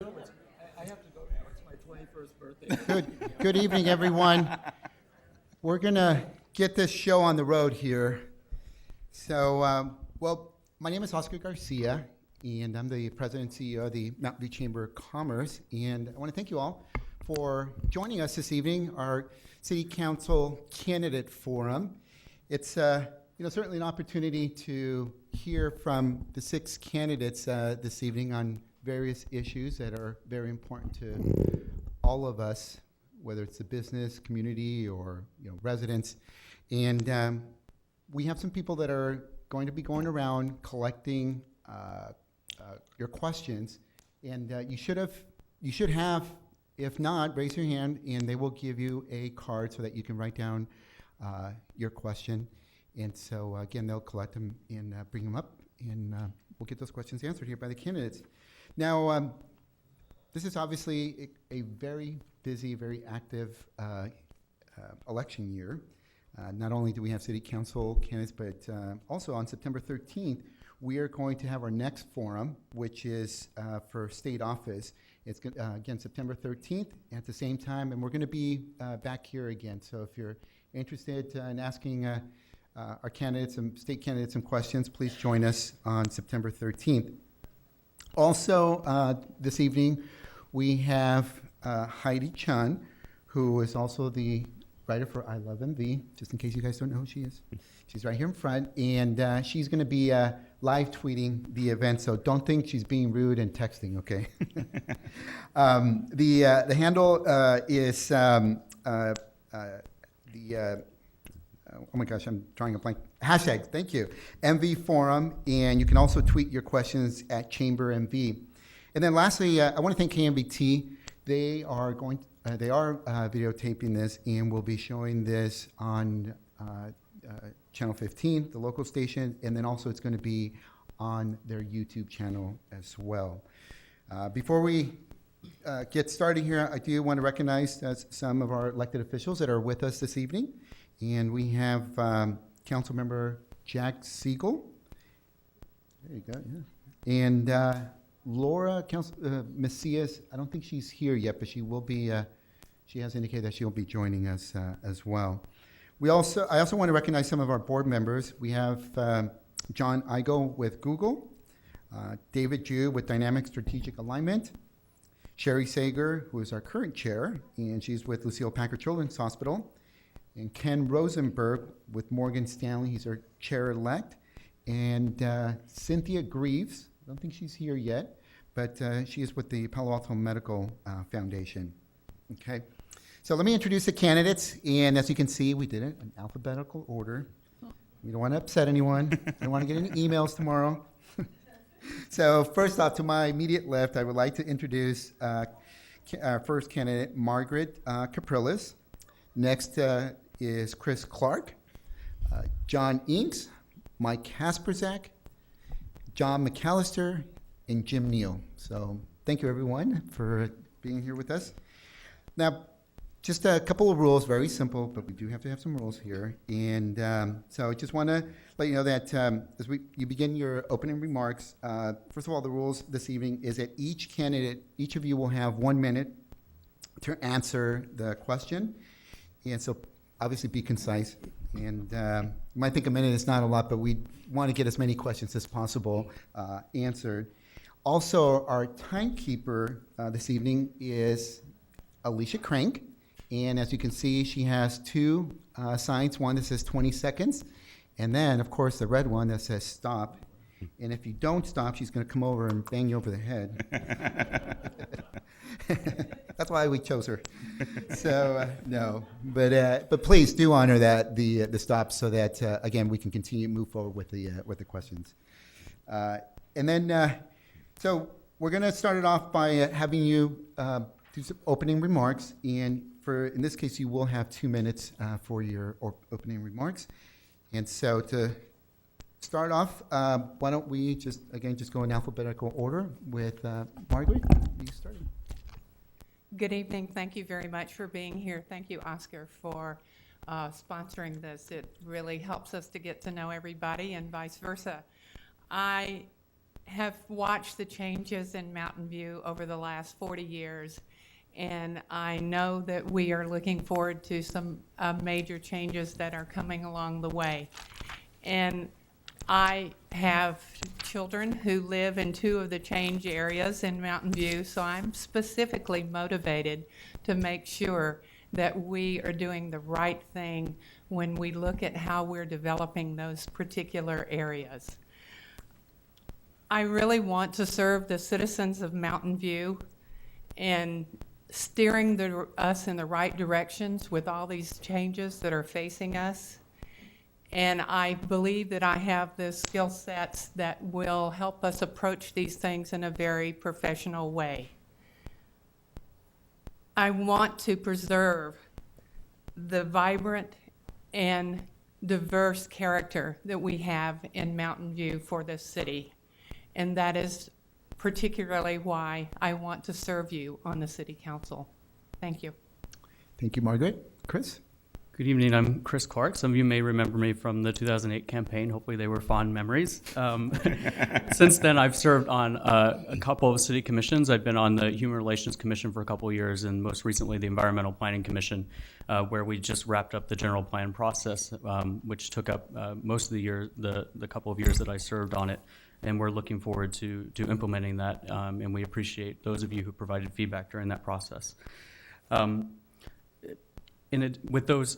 I have to go now. It's my 21st birthday. Good evening, everyone. We're going to get this show on the road here. So, my name is Oscar Garcia, and I'm the president and CEO of the Mountain View Chamber of Commerce. And I want to thank you all for joining us this evening, our City Council Candidate Forum. It's certainly an opportunity to hear from the 6 candidates this evening on various issues that are very important to all of us, whether it's the business community or residents. And we have some people that are going to be going around collecting your questions, and you should have. If not, raise your hand, and they will give you a card so that you can write down your question. And so again, they'll collect them and bring them up, and we'll get those questions answered here by the candidates. Now, this is obviously a very busy, very active election year. Not only do we have city council candidates, but also on September 13th, we are going to have our next forum, which is for state office. It's again September 13th at the same time, and we're going to be back here again. So if you're interested in asking our candidates, state candidates, some questions, please join us on September 13th. Also, this evening, we have Heidi Chun, who is also the writer for I Love MV, just in case you guys don't know who she is. She's right here in front, and she's going to be live tweeting the event, so don't think she's being rude and texting, okay? The handle is oh my gosh, I'm drawing a blank. Hashtag, thank you, MV Forum, and you can also tweet your questions at Chamber MV. And then lastly, I want to thank KMVT. They are videotaping this, and will be showing this on Channel 15, the local station, and then also it's going to be on their YouTube channel as well. Before we get started here, I do want to recognize some of our elected officials that are with us this evening. And we have Councilmember Jack Siegel. There you go, yeah. And Laura Macias, I don't think she's here yet, but she will be, she has indicated that she'll be joining us as well. I also want to recognize some of our board members. We have John Igo with Google, David Jew with Dynamic Strategic Alignment, Sherry Sager, who is our current chair, and she's with Lucille Packard Children's Hospital, and Ken Rosenberg with Morgan Stanley, he's our chair-elect, and Cynthia Greaves, I don't think she's here yet, but she is with the Palo Alto Medical Foundation. Okay, so let me introduce the candidates, and as you can see, we did it in alphabetical order. We don't want to upset anyone. I don't want to get any emails tomorrow. So first off, to my immediate left, I would like to introduce our first candidate, Margaret Capriles. Next is Chris Clark, John Inks, Mike Hasperzak, John McAllister, and Jim Neal. So thank you, everyone, for being here with us. Now, just a couple of rules, very simple, but we do have to have some rules here. And so I just want to let you know that as you begin your opening remarks, first of all, the rules this evening is that each of you will have 1 minute to answer the question. And so obviously be concise. And you might think a minute is not a lot, but we want to get as many questions as possible answered. Also, our timekeeper this evening is Alicia Crank. And as you can see, she has 2 signs, one that says 20 seconds, and then, of course, the red one that says stop. And if you don't stop, she's going to come over and bang you over the head. That's why we chose her. So no, but please do honor the stop so that again we can continue to move forward with the questions. And then so we're going to start it off by having you do some opening remarks, and in this case you will have 2 minutes for your opening remarks. And so to start off, why don't we just go in alphabetical order with Margaret. You started. Good evening. Thank you very much for being here. Thank you, Oscar, for sponsoring this. It really helps us to get to know everybody and vice versa. I have watched the changes in Mountain View over the last 40 years, and I know that we are looking forward to some major changes that are coming along the way. And I have children who live in 2 of the change areas in Mountain View, so I'm specifically motivated to make sure that we are doing the right thing when we look at how we're developing those particular areas. I really want to serve the citizens of Mountain View and steering us in the right directions with all these changes that are facing us. And I believe that I have the skill sets that will help us approach these things in a very professional way. I want to preserve the vibrant and diverse character that we have in Mountain View for this city. And that is particularly why I want to serve you on the City Council. Thank you. Thank you, Margaret. Chris? Good evening. I'm Chris Clark. Some of you may remember me from the 2008 campaign. Hopefully they were fond memories. Since then, I've served on a couple of city commissions. I've been on the Human Relations Commission for a couple of years, and most recently the Environmental Planning Commission, where we just wrapped up the general plan process, which took up most of the year, the couple of years that I served on it. And we're looking forward to implementing that, and we appreciate those of you who provided feedback during that process. With those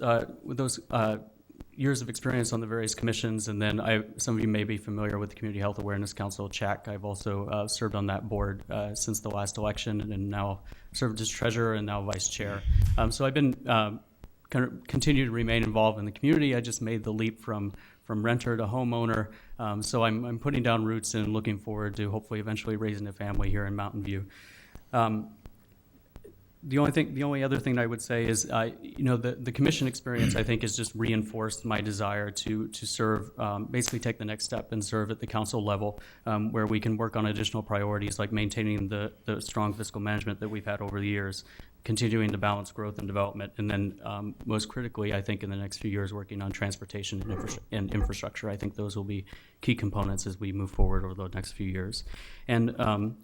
years of experience on the various commissions, and then some of you may be familiar with the Community Health Awareness Council, CHAC. I've also served on that board since the last election, and now served as treasurer and now vice chair. So I've been continue to remain involved in the community. I just made the leap from renter to homeowner, so I'm putting down roots and looking forward to hopefully eventually raising a family here in Mountain View. The only other thing I would say is, the commission experience, I think, has just reinforced my desire to serve, basically take the next step and serve at the council level, where we can work on additional priorities like maintaining the strong fiscal management that we've had over the years, continuing to balance growth and development, and then most critically, I think in the next few years, working on transportation and infrastructure. I think those will be key components as we move forward over the next few years. And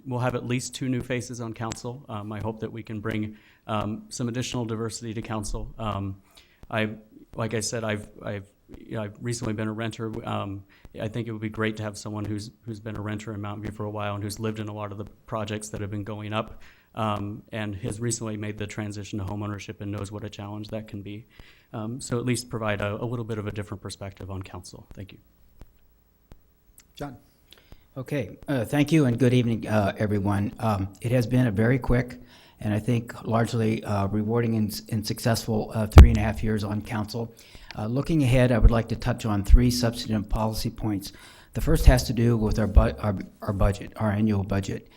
we'll have at least 2 new faces on council. I hope that we can bring some additional diversity to council. Like I said, I've recently been a renter. I think it would be great to have someone who's been a renter in Mountain View for a while and who's lived in a lot of the projects that have been going up, and has recently made the transition to homeownership and knows what a challenge that can be. So at least provide a little bit of a different perspective on council. Thank you. John? Okay, thank you and good evening, everyone. It has been a very quick and I think largely rewarding and successful 3.5 years on council. Looking ahead, I would like to touch on 3 substantive policy points. The first has to do with our budget, our annual budget.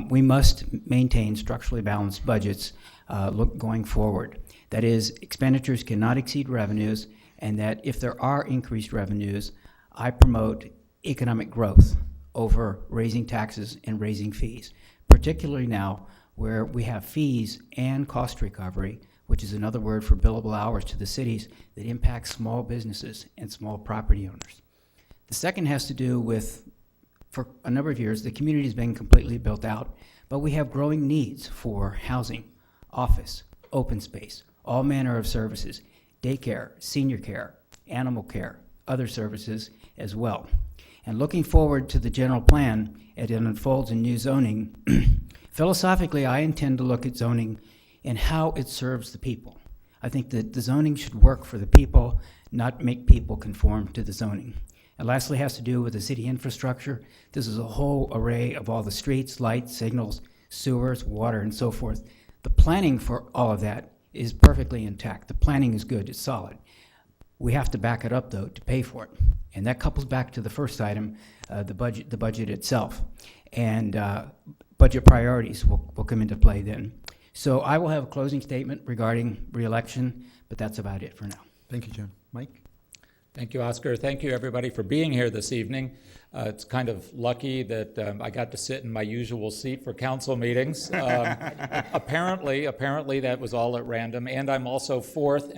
We must maintain structurally balanced budgets going forward. That is, expenditures cannot exceed revenues, and that if there are increased revenues, I promote economic growth over raising taxes and raising fees, particularly now where we have fees and cost recovery, which is another word for billable hours to the cities, that impacts small businesses and small property owners. The second has to do with, for a number of years, the community has been completely built out, but we have growing needs for housing, office, open space, all manner of services, daycare, senior care, animal care, other services as well. And looking forward to the general plan as it unfolds in new zoning, philosophically, I intend to look at zoning and how it serves the people. I think that the zoning should work for the people, not make people conform to the zoning. And lastly, has to do with the city infrastructure. This is a whole array of all the streets, lights, signals, sewers, water, and so forth. The planning for all of that is perfectly intact. The planning is good, it's solid. We have to back it up, though, to pay for it. And that couples back to the first item, the budget itself. And budget priorities will come into play then. So I will have a closing statement regarding re-election, but that's about it for now. Thank you, John. Mike? Thank you, Oscar. Thank you, everybody, for being here this evening. It's kind of lucky that I got to sit in my usual seat for council meetings. Apparently that was all at random, and I'm also fourth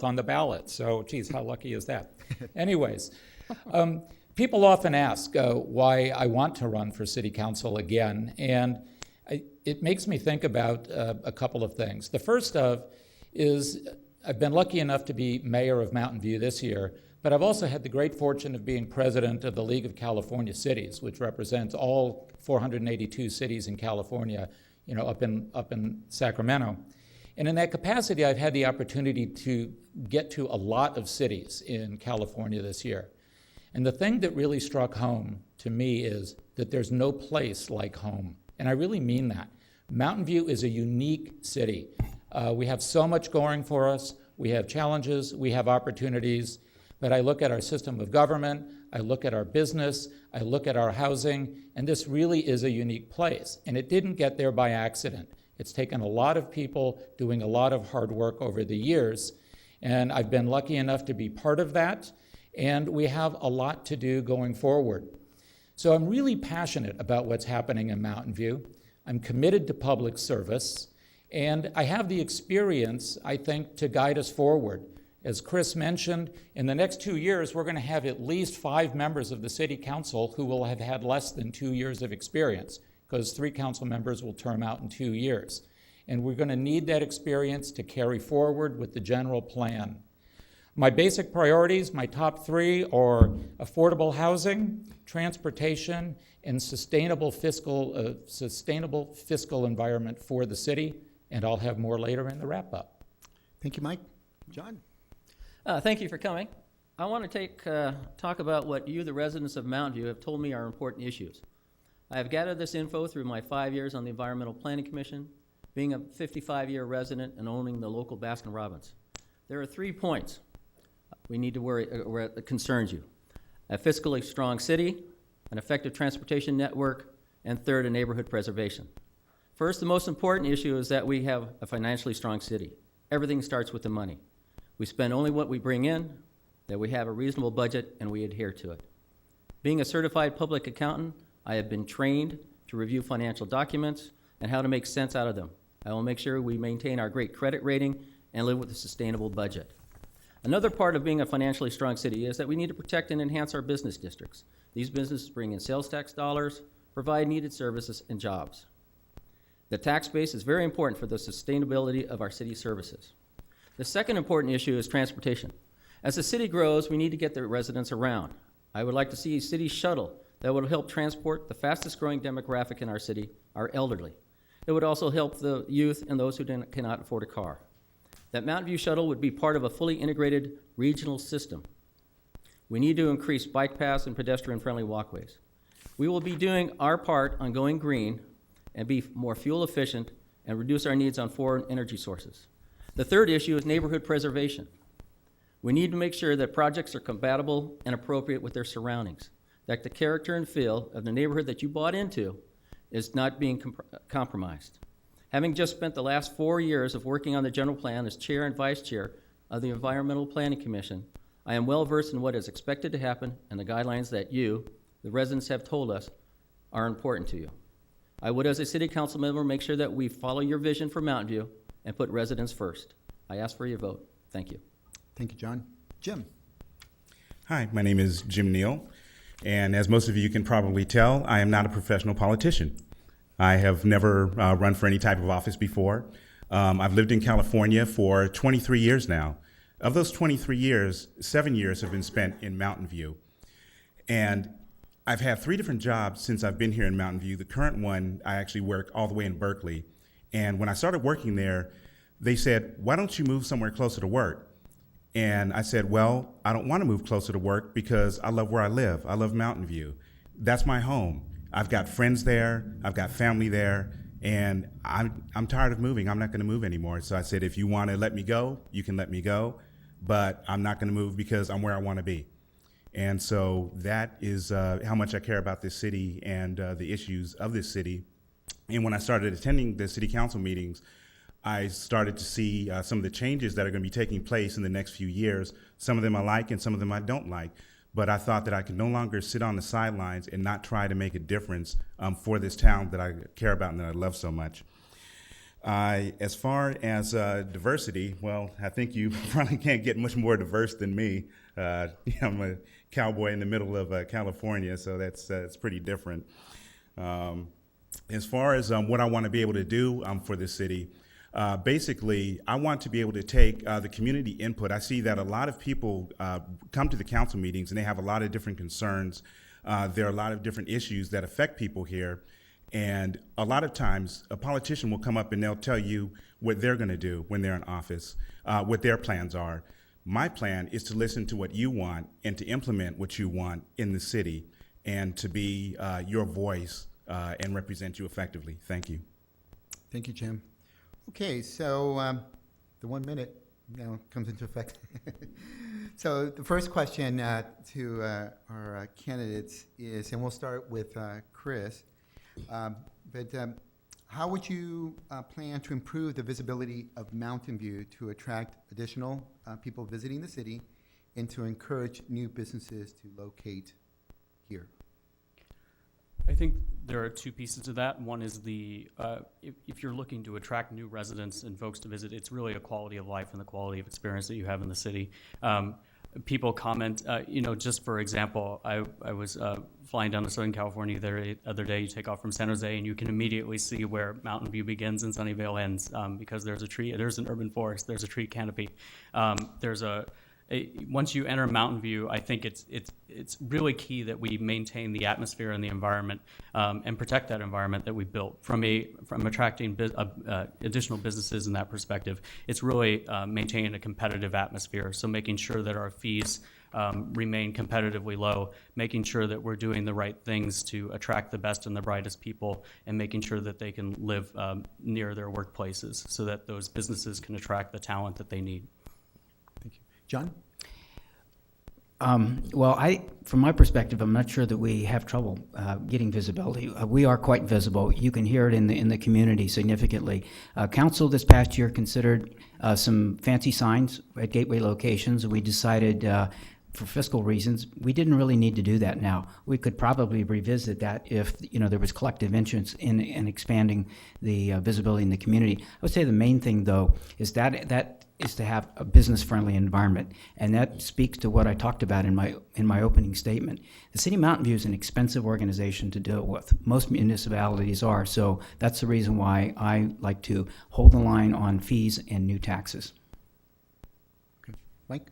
on the ballot. So, geez, how lucky is that? Anyways, People often ask why I want to run for city council again, and it makes me think about a couple of things. The first of is I've been lucky enough to be mayor of Mountain View this year, but I've also had the great fortune of being president of the League of California Cities, which represents all 482 cities in California, up in Sacramento. And in that capacity, I've had the opportunity to get to a lot of cities in California this year. And the thing that really struck home to me is that there's no place like home. And I really mean that. Mountain View is a unique city. We have so much going for us. We have challenges, we have opportunities, but I look at our system of government, I look at our business, I look at our housing, and this really is a unique place. And it didn't get there by accident. It's taken a lot of people doing a lot of hard work over the years, and I've been lucky enough to be part of that, and we have a lot to do going forward. So I'm really passionate about what's happening in Mountain View. I'm committed to public service, and I have the experience, I think, to guide us forward. As Chris mentioned, in the next 2 years, we're going to have at least 5 members of the City Council who will have had less than 2 years of experience, because 3 council members will term out in 2 years. And we're going to need that experience to carry forward with the general plan. My basic priorities, my top 3, are affordable housing, transportation, and sustainable fiscal environment for the city. And I'll have more later in the wrap-up. Thank you, Mike. John? Thank you for coming. I want to talk about what you, the residents of Mountain View, have told me are important issues. I have gathered this info through my 5 years on the Environmental Planning Commission, being a 55-year resident and owning the local Baskin-Robbins. There are 3 points we need to worry that concerns you: a fiscally strong city, an effective transportation network, and third, a neighborhood preservation. First, the most important issue is that we have a financially strong city. Everything starts with the money. We spend only what we bring in, that we have a reasonable budget, and we adhere to it. Being a certified public accountant, I have been trained to review financial documents and how to make sense out of them. I will make sure we maintain our great credit rating and live with a sustainable budget. Another part of being a financially strong city is that we need to protect and enhance our business districts. These businesses bring in sales tax dollars, provide needed services and jobs. The tax base is very important for the sustainability of our city services. The second important issue is transportation. As the city grows, we need to get the residents around. I would like to see a city shuttle that would help transport the fastest growing demographic in our city, our elderly. It would also help the youth and those who cannot afford a car. That Mountain View shuttle would be part of a fully integrated regional system. We need to increase bike paths and pedestrian-friendly walkways. We will be doing our part on going green and be more fuel efficient and reduce our needs on foreign energy sources. The third issue is neighborhood preservation. We need to make sure that projects are compatible and appropriate with their surroundings, that the character and feel of the neighborhood that you bought into is not being compromised. Having just spent the last 4 years of working on the general plan as chair and vice chair of the Environmental Planning Commission, I am well versed in what is expected to happen and the guidelines that you, the residents, have told us are important to you. I would, as a city council member, make sure that we follow your vision for Mountain View and put residents first. I ask for your vote. Thank you. Thank you, John. Jim? Hi, my name is Jim Neal, and as most of you can probably tell, I am not a professional politician. I have never run for any type of office before. I've lived in California for 23 years now. Of those 23 years, 7 years have been spent in Mountain View. And I've had 3 different jobs since I've been here in Mountain View. The current one, I actually work all the way in Berkeley. And when I started working there, they said, why don't you move somewhere closer to work? And I said, well, I don't want to move closer to work because I love where I live. I love Mountain View. That's my home. I've got friends there. I've got family there. And I'm tired of moving. I'm not going to move anymore. So I said, if you want to let me go, you can let me go. But I'm not going to move because I'm where I want to be. And so that is how much I care about this city and the issues of this city. And when I started attending the city council meetings, I started to see some of the changes that are going to be taking place in the next few years. Some of them I like and some of them I don't like. But I thought that I could no longer sit on the sidelines and not try to make a difference for this town that I care about and that I love so much. As far as diversity, well, I think you probably can't get much more diverse than me. I'm a cowboy in the middle of California, so that's pretty different. As far as what I want to be able to do for the city, basically, I want to be able to take the community input. I see that a lot of people come to the council meetings and they have a lot of different concerns. There are a lot of different issues that affect people here. And a lot of times, a politician will come up and they'll tell you what they're going to do when they're in office, what their plans are. My plan is to listen to what you want and to implement what you want in the city and to be your voice and represent you effectively. Thank you. Thank you, Jim. Okay, so the 1 minute now comes into effect. So the first question to our candidates is, and we'll start with Chris, how would you plan to improve the visibility of Mountain View to attract additional people visiting the city and to encourage new businesses to locate here? I think there are two pieces to that. One is if you're looking to attract new residents and folks to visit, it's really a quality of life and the quality of experience that you have in the city. People comment, just for example, I was flying down to Southern California the other day. You take off from San Jose and you can immediately see where Mountain View begins and Sunnyvale ends because there's a tree, there's an urban forest, there's a tree canopy. Once you enter Mountain View, I think it's really key that we maintain the atmosphere and the environment and protect that environment that we built from attracting additional businesses in that perspective. It's really maintaining a competitive atmosphere, so making sure that our fees remain competitively low, making sure that we're doing the right things to attract the best and the brightest people, and making sure that they can live near their workplaces so that those businesses can attract the talent that they need. John? From my perspective, I'm not sure that we have trouble getting visibility. We are quite visible. You can hear it in the community significantly. Council this past year considered some fancy signs at gateway locations. We decided, for fiscal reasons, we didn't really need to do that now. We could probably revisit that if there was collective interest in expanding the visibility in the community. I would say the main thing, though, is that is to have a business-friendly environment, and that speaks to what I talked about in my opening statement. The City of Mountain View is an expensive organization to deal with. Most municipalities are, so that's the reason why I like to hold the line on fees and new taxes. Okay. Mike?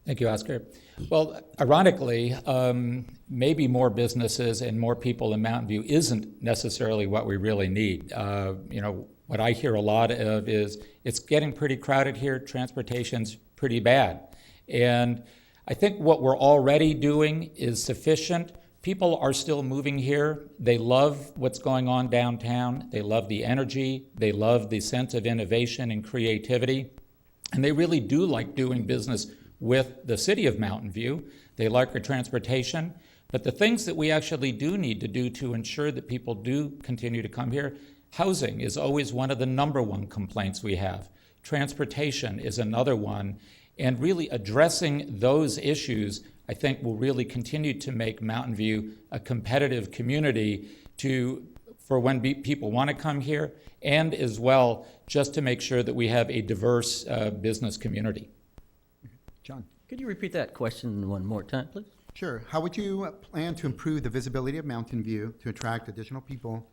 Thank you, Oscar. Well, ironically, maybe more businesses and more people in Mountain View isn't necessarily what we really need. What I hear a lot of is it's getting pretty crowded here, transportation's pretty bad. And I think what we're already doing is sufficient. People are still moving here. They love what's going on downtown. They love the energy. They love the sense of innovation and creativity. And they really do like doing business with the city of Mountain View. They like our transportation. But the things that we actually do need to do to ensure that people do continue to come here, housing is always one of the number one complaints we have. Transportation is another one. And really addressing those issues, I think, will really continue to make Mountain View a competitive community for when people want to come here, and as well, just to make sure that we have a diverse business community. John? Could you repeat that question one more time, please? Sure. How would you plan to improve the visibility of Mountain View to attract additional people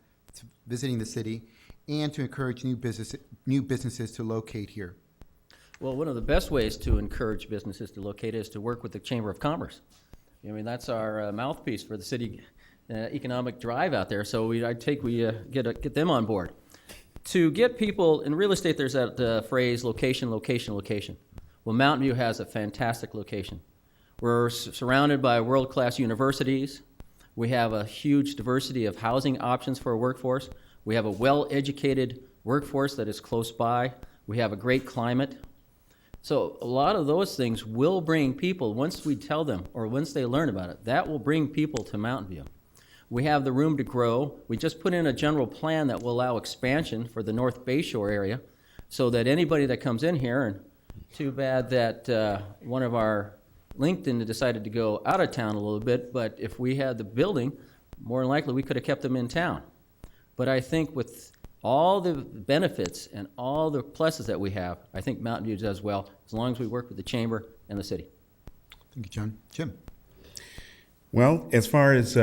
visiting the city and to encourage new businesses to locate here? Well, one of the best ways to encourage businesses to locate is to work with the Chamber of Commerce. I mean, that's our mouthpiece for the city economic drive out there, so we get them on board. To get people, in real estate there's that phrase, location, location, location. Well, Mountain View has a fantastic location. We're surrounded by world-class universities. We have a huge diversity of housing options for our workforce. We have a well-educated workforce that is close by. We have a great climate. So a lot of those things will bring people, once we tell them or once they learn about it, that will bring people to Mountain View. We have the room to grow. We just put in a general plan that will allow expansion for the North Bay Shore area so that anybody that comes in here, and too bad that one of our LinkedIn decided to go out of town a little bit, but if we had the building, more than likely we could have kept them in town. But I think with all the benefits and all the pluses that we have, I think Mountain View does well, as long as we work with the chamber and the city. Thank you, John. Jim? Well, as far as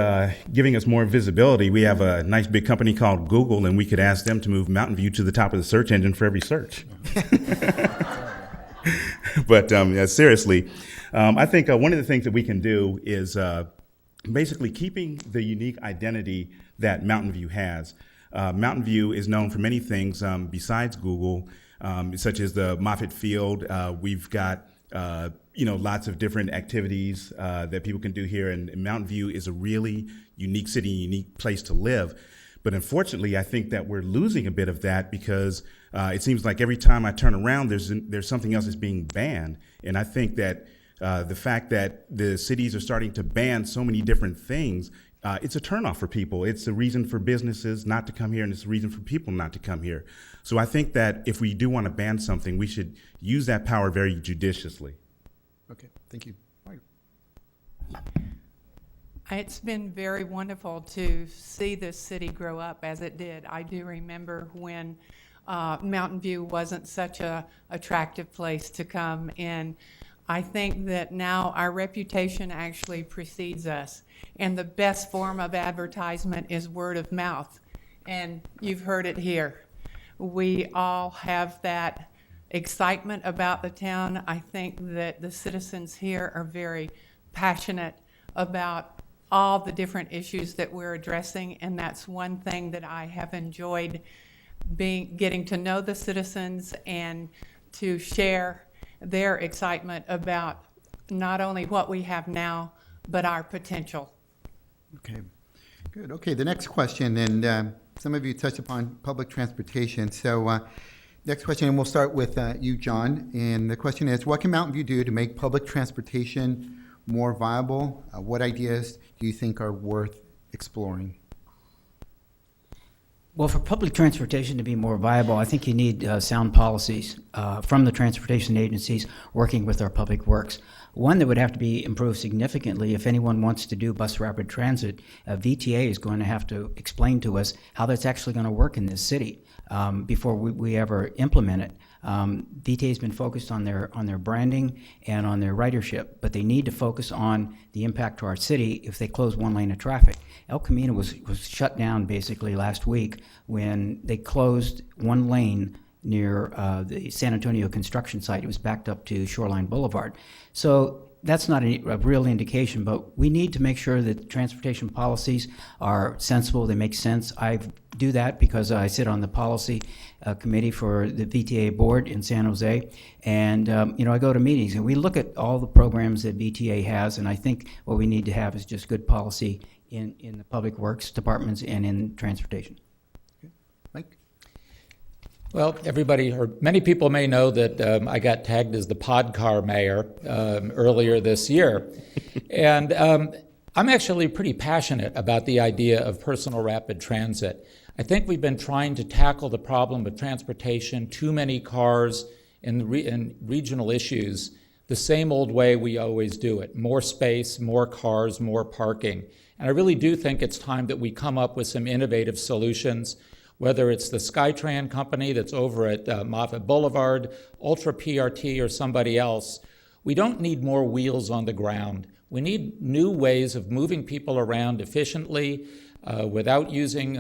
giving us more visibility, we have a nice big company called Google, and we could ask them to move Mountain View to the top of the search engine for every search. But seriously, I think one of the things that we can do is basically keeping the unique identity that Mountain View has. Mountain View is known for many things besides Google, such as the Moffett Field. We've got lots of different activities that people can do here, and Mountain View is a really unique city, unique place to live. But unfortunately, I think that we're losing a bit of that because it seems like every time I turn around, there's something else that's being banned. And I think that the fact that the cities are starting to ban so many different things, it's a turnoff for people. It's a reason for businesses not to come here, and it's a reason for people not to come here. So I think that if we do want to ban something, we should use that power very judiciously. Okay, thank you. It's been very wonderful to see this city grow up as it did. I do remember when Mountain View wasn't such a attractive place to come in. I think that now our reputation actually precedes us, and the best form of advertisement is word of mouth, and you've heard it here. We all have that excitement about the town. I think that the citizens here are very passionate about all the different issues that we're addressing, and that's one thing that I have enjoyed getting to know the citizens and to share their excitement about not only what we have now, but our potential. Okay, good. Okay, the next question, and some of you touched upon public transportation. So next question, and we'll start with you, John. And the question is, what can Mountain View do to make public transportation more viable? What ideas do you think are worth exploring? Well, for public transportation to be more viable, I think you need sound policies from the transportation agencies working with our public works. One that would have to be improved significantly if anyone wants to do bus rapid transit, VTA is going to have to explain to us how that's actually going to work in this city before we ever implement it. VTA has been focused on their branding and on their ridership, but they need to focus on the impact to our city if they close one lane of traffic. El Camino was shut down basically last week when they closed one lane near the San Antonio construction site. It was backed up to Shoreline Boulevard. So that's not a real indication, but we need to make sure that transportation policies are sensible, they make sense. I do that because I sit on the policy committee for the VTA board in San Jose, and I go to meetings and we look at all the programs that VTA has, and I think what we need to have is just good policy in the public works departments and in transportation. Okay. Mike? Well, everybody, or many people may know that I got tagged as the pod car mayor earlier this year. And I'm actually pretty passionate about the idea of personal rapid transit. I think we've been trying to tackle the problem of transportation, too many cars, and regional issues the same old way we always do it. More space, more cars, more parking. And I really do think it's time that we come up with some innovative solutions, whether it's the SkyTran company that's over at Moffett Boulevard, Ultra PRT, or somebody else. We don't need more wheels on the ground. We need new ways of moving people around efficiently without using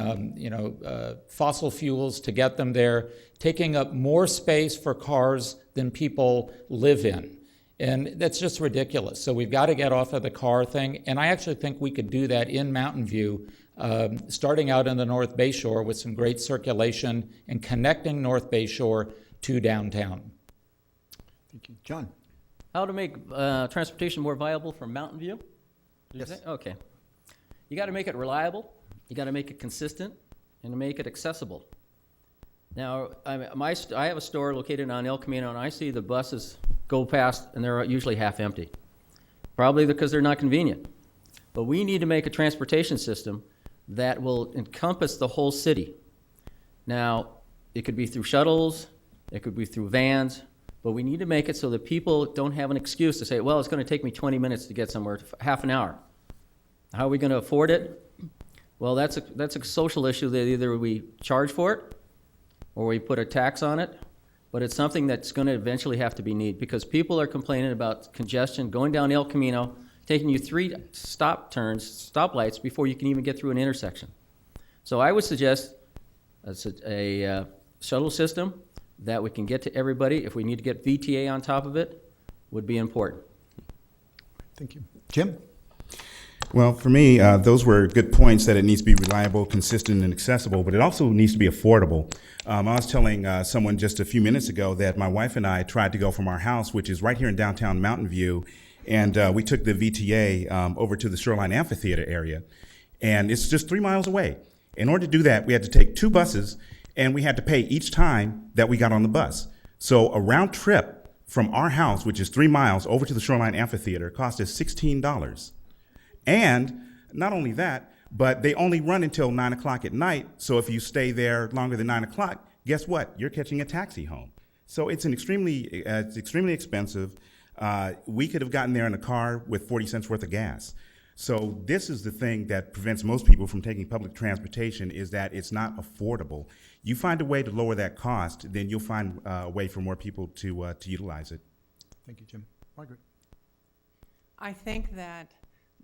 fossil fuels to get them there, taking up more space for cars than people live in. And that's just ridiculous. So we've got to get off of the car thing. And I actually think we could do that in Mountain View, starting out in the North Bay Shore with some great circulation and connecting North Bay Shore to downtown. Thank you. John? How to make transportation more viable for Mountain View? Did you Yes. say? Okay. You got to make it reliable, you got to make it consistent, and to make it accessible. Now, I have a store located on El Camino, and I see the buses go past, and they're usually half empty. Probably because they're not convenient. But we need to make a transportation system that will encompass the whole city. Now, it could be through shuttles, it could be through vans, but we need to make it so that people don't have an excuse to say, well, it's going to take me 20 minutes to get somewhere, half an hour. How are we going to afford it? Well, that's a social issue that either we charge for it or we put a tax on it, but it's something that's going to eventually have to be needed because people are complaining about congestion going down El Camino, taking you 3 stoplights before you can even get through an intersection. So I would suggest a shuttle system that we can get to everybody. If we need to get VTA on top of it, would be important. Thank you. Jim? Well, for me, those were good points that it needs to be reliable, consistent, and accessible, but it also needs to be affordable. I was telling someone just a few minutes ago that my wife and I tried to go from our house, which is right here in downtown Mountain View, and we took the VTA over to the Shoreline Amphitheater area, and it's just 3 miles away. In order to do that, we had to take 2 buses, and we had to pay each time that we got on the bus. So a round trip from our house, which is 3 miles, over to the Shoreline Amphitheater cost us $16. And not only that, but they only run until 9 o'clock at night. So if you stay there longer than 9 o'clock, guess what? You're catching a taxi home. So it's extremely expensive. We could have gotten there in a car with 40 cents worth of gas. So this is the thing that prevents most people from taking public transportation, is that it's not affordable. You find a way to lower that cost, then you'll find a way for more people to utilize it. Thank you, Jim. Margaret? I think that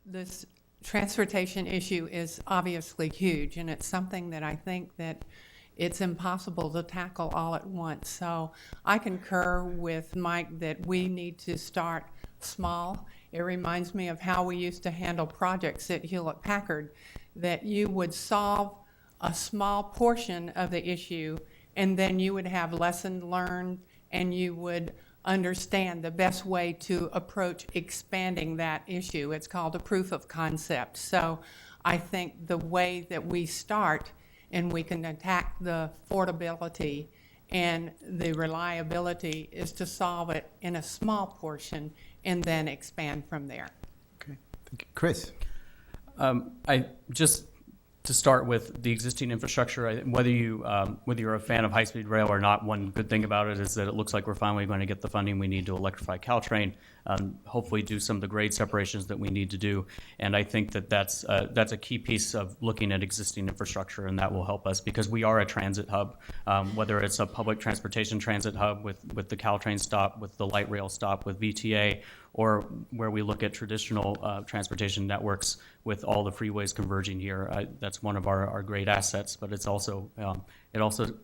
this transportation issue is obviously huge, and it's something that I think that it's impossible to tackle all at once. So I concur with Mike that we need to start small. It reminds me of how we used to handle projects at Hewlett-Packard, that you would solve a small portion of the issue, and then you would have lessons learned, and you would understand the best way to approach expanding that issue. It's called a proof of concept. So I think the way that we start, and we can attack the affordability and the reliability, is to solve it in a small portion and then expand from there. Okay, thank you. Chris? To start with the existing infrastructure, whether you're a fan of high-speed rail or not, one good thing about it is that it looks like we're finally going to get the funding we need to electrify Caltrain, hopefully do some of the grade separations that we need to do. And I think that that's a key piece of looking at existing infrastructure, and that will help us because we are a transit hub, whether it's a public transportation transit hub with the Caltrain stop, with the light rail stop, with VTA, or where we look at traditional transportation networks with all the freeways converging here. That's one of our great assets, but it also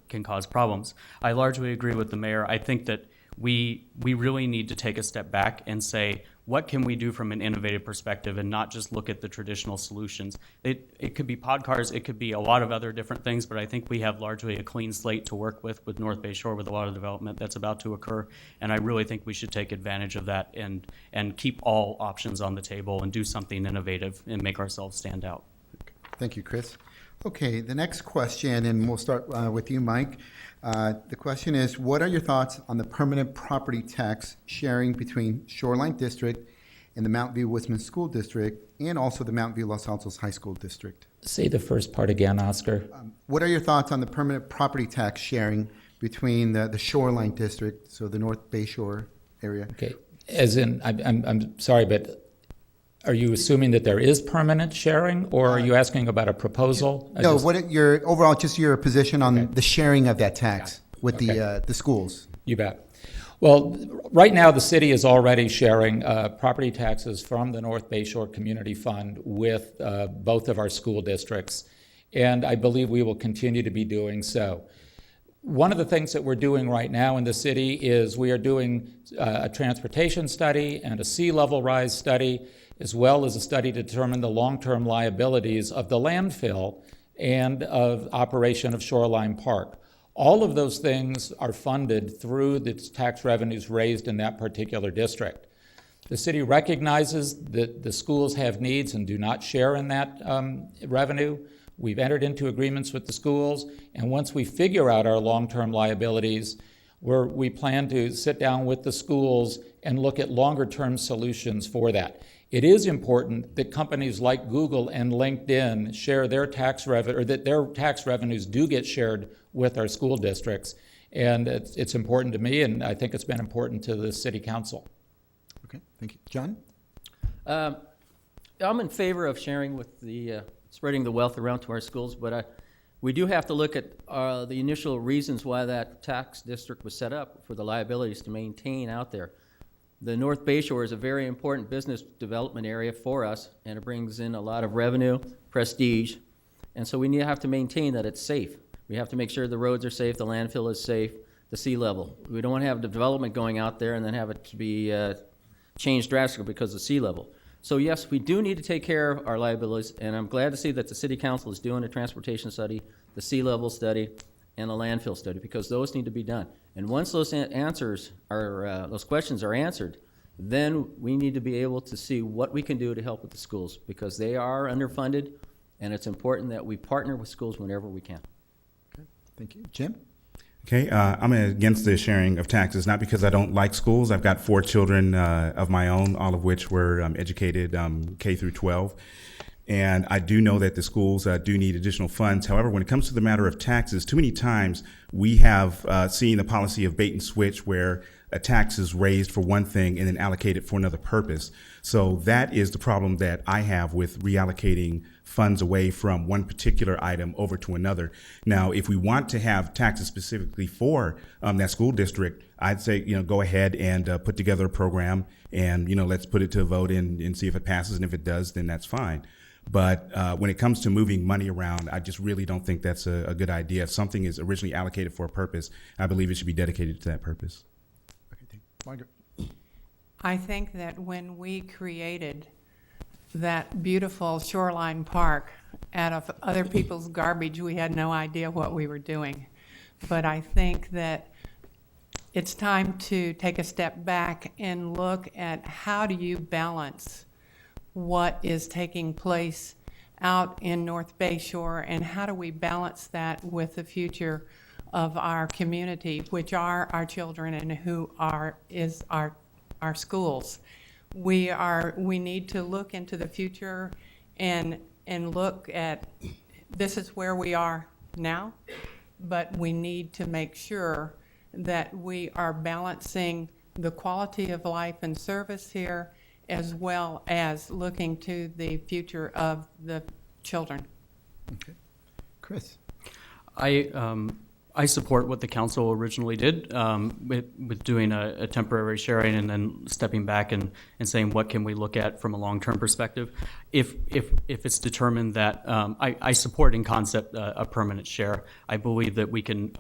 can cause problems. I largely agree with the mayor. I think that we really need to take a step back and say, what can we do from an innovative perspective and not just look at the traditional solutions? It could be pod cars, it could be a lot of other different things, but I think we have largely a clean slate to work with North Bay Shore, with a lot of development that's about to occur. And I really think we should take advantage of that and keep all options on the table and do something innovative and make ourselves stand out. Thank you, Chris. Okay, the next question, and we'll start with you, Mike. The question is, what are your thoughts on the permanent property tax sharing between Shoreline District and the Mountain View Wisman School District, and also the Mountain View Los Altos High School District? Say the first part again, Oscar. What are your thoughts on the permanent property tax sharing between the Shoreline District, so the North Bay Shore area? Okay, as in, I'm sorry, but are you assuming that there is permanent sharing, or are you asking about a proposal? No, what your overall, just your position on the sharing of that tax with the schools? You bet. Well, right now the city is already sharing property taxes from the North Bay Shore Community Fund with both of our school districts, and I believe we will continue to be doing so. One of the things that we're doing right now in the city is we are doing a transportation study and a sea level rise study, as well as a study to determine the long-term liabilities of the landfill and of operation of Shoreline Park. All of those things are funded through the tax revenues raised in that particular district. The city recognizes that the schools have needs and do not share in that revenue. We've entered into agreements with the schools, and once we figure out our long-term liabilities, we plan to sit down with the schools and look at longer-term solutions for that. It is important that companies like Google and LinkedIn share their tax revenue, or that their tax revenues do get shared with our school districts. And it's important to me, and I think it's been important to the city council. Okay, thank you. John? I'm in favor of sharing with the, spreading the wealth around to our schools, but We do have to look at the initial reasons why that tax district was set up for the liabilities to maintain out there. The North Bay Shore is a very important business development area for us, and it brings in a lot of revenue, prestige, and so we have to maintain that it's safe. We have to make sure the roads are safe, the landfill is safe, the sea level. We don't want to have the development going out there and then have it to be changed drastically because of sea level. So yes, we do need to take care of our liabilities, and I'm glad to see that the City Council is doing a transportation study, the sea level study, and the landfill study, because those need to be done. And once those answers are, those questions are answered, then we need to be able to see what we can do to help with the schools, because they are underfunded, and it's important that we partner with schools whenever we can. Thank you. Jim? Okay, I'm against the sharing of taxes, not because I don't like schools. I've got 4 children of my own, all of which were educated K through 12. And I do know that the schools do need additional funds. However, when it comes to the matter of taxes, too many times we have seen the policy of bait and switch, where a tax is raised for one thing and then allocated for another purpose. So that is the problem that I have with reallocating funds away from one particular item over to another. Now, if we want to have taxes specifically for that school district, I'd say, go ahead and put together a program and, let's put it to a vote and see if it passes. And if it does, then that's fine. But when it comes to moving money around, I just really don't think that's a good idea. If something is originally allocated for a purpose, I believe it should be dedicated to that purpose. Okay, thank you. Margaret? I think that when we created that beautiful shoreline park out of other people's garbage, we had no idea what we were doing. But I think that it's time to take a step back and look at how do you balance what is taking place out in North Bay Shore, and how do we balance that with the future of our community, which are our children and who is our schools. We need to look into the future and look at, this is where we are now, but we need to make sure that we are balancing the quality of life and service here, as well as looking to the future of the children. Okay. Chris? I support what the council originally did with doing a temporary sharing and then stepping back and saying what can we look at from a long-term perspective. If it's determined that I support in concept a permanent share, I believe that we can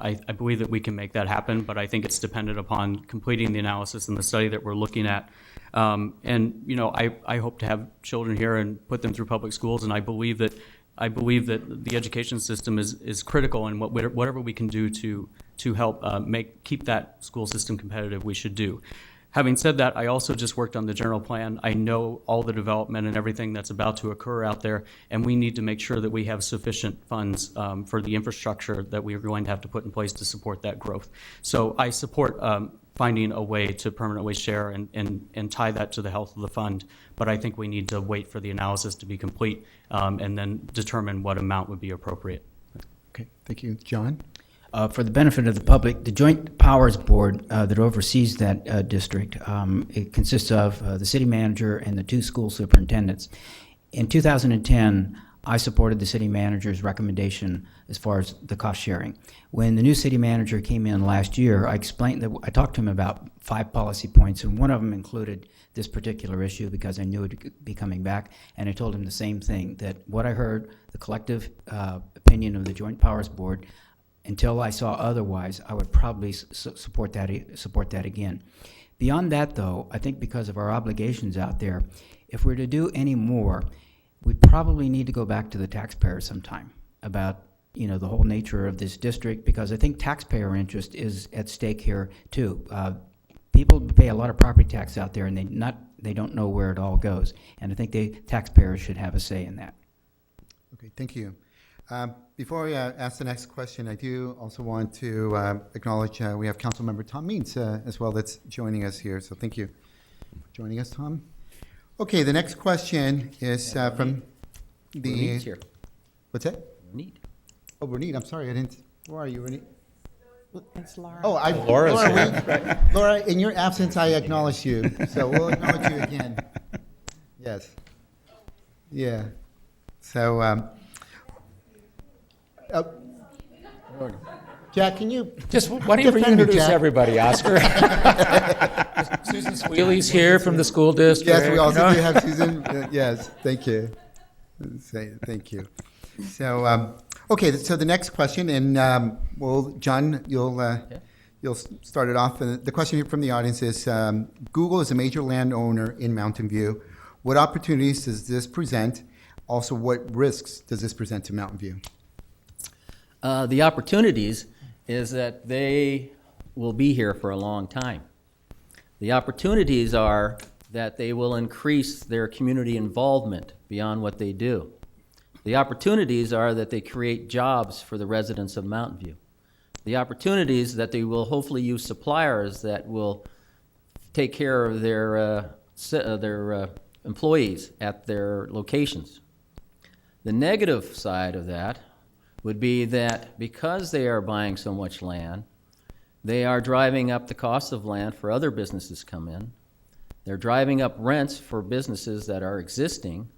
make that happen. But I think it's dependent upon completing the analysis and the study that we're looking at. I hope to have children here and put them through public schools, and I believe that the education system is critical, and whatever we can do to help keep that school system competitive, we should do. Having said that, I also just worked on the general plan. I know all the development and everything that's about to occur out there, and we need to make sure that we have sufficient funds for the infrastructure that we are going to have to put in place to support that growth. So I support finding a way to permanently share and tie that to the health of the fund. But I think we need to wait for the analysis to be complete and then determine what amount would be appropriate. Okay, thank you. John? For the benefit of the public, the Joint Powers Board that oversees that district, it consists of the city manager and the 2 school superintendents. In 2010, I supported the city manager's recommendation as far as the cost sharing. When the new city manager came in last year, I talked to him about 5 policy points, and one of them included this particular issue because I knew it would be coming back, and I told him the same thing, that what I heard, the collective opinion of the Joint Powers Board, until I saw otherwise, I would probably support that again. Beyond that, though, I think because of our obligations out there, if we're to do any more, we probably need to go back to the taxpayer sometime about the whole nature of this district, because I think taxpayer interest is at stake here too. People pay a lot of property tax out there, and they don't know where it all goes, and I think taxpayers should have a say in that. Okay, thank you. Before we ask the next question, I do also want to acknowledge we have Councilmember Tom Means as well that's joining us here. So thank you for joining us, Tom. Okay, the next question is from the... Reed's here. What's that? Need. Oh, Renee, I'm sorry, I didn't... Where are you, Renee? It's Laura. Oh, Laura's Laura, here. right. Laura, in your absence, I acknowledge you. So we'll acknowledge you again. Yes. Yeah. So... Jack, can you Just why don't you defend me, reintroduce Jack? everybody, Oscar? Susan Sweeley's here from the school district. Yes, we you also know? do have Susan. Yes, thank you. Thank you. So, okay, so the next question, and well, John, you'll start it off. And the question here from the audience is: Google is a major landowner in Mountain View. What opportunities does this present? Also, what risks does this present to Mountain View? The opportunities is that they will be here for a long time. The opportunities are that they will increase their community involvement beyond what they do. The opportunities are that they create jobs for the residents of Mountain View. The opportunities that they will hopefully use suppliers that will take care of their employees at their locations. The negative side of that would be that because they are buying so much land, they are driving up the cost of land for other businesses to come in. They're driving up rents for businesses that are existing.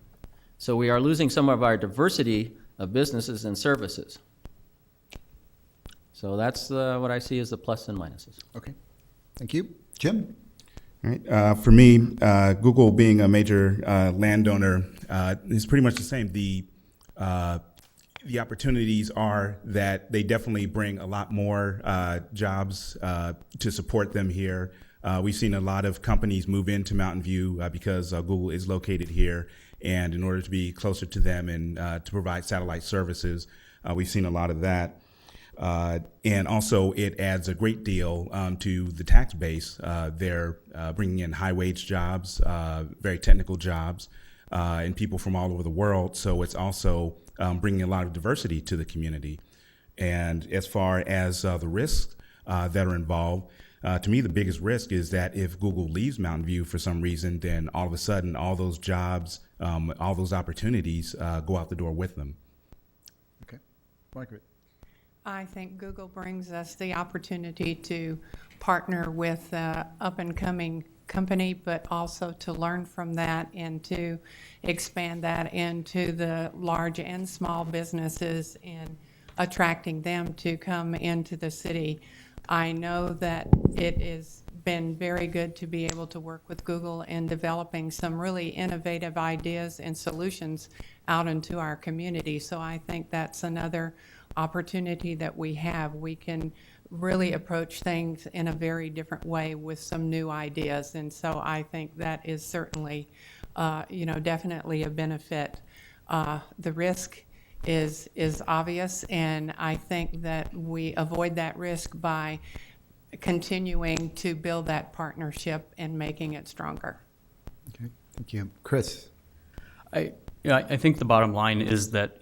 So we are losing some of our diversity of businesses and services. So that's what I see as the plus and minuses. Okay, thank you, Jim. All right. For me, Google being a major landowner is pretty much the same. The opportunities are that they definitely bring a lot more jobs to support them here. We've seen a lot of companies move into Mountain View because Google is located here, and in order to be closer to them and to provide satellite services, we've seen a lot of that. And also, it adds a great deal to the tax base. They're bringing in high-wage jobs, very technical jobs, and people from all over the world. So it's also bringing a lot of diversity to the community. And as far as the risks that are involved, to me, the biggest risk is that if Google leaves Mountain View for some reason, then all of a sudden, all those jobs, all those opportunities go out the door with them. Okay, Margaret. I think Google brings us the opportunity to partner with up-and-coming company, but also to learn from that and to expand that into the large and small businesses and attracting them to come into the city. I know that it has been very good to be able to work with Google in developing some really innovative ideas and solutions out into our community. So I think that's another opportunity that we have. We can really approach things in a very different way with some new ideas. And so I think that is certainly, definitely a benefit. The risk is obvious, and I think that we avoid that risk by continuing to build that partnership and making it stronger. Okay, thank you. Chris. I think the bottom line is that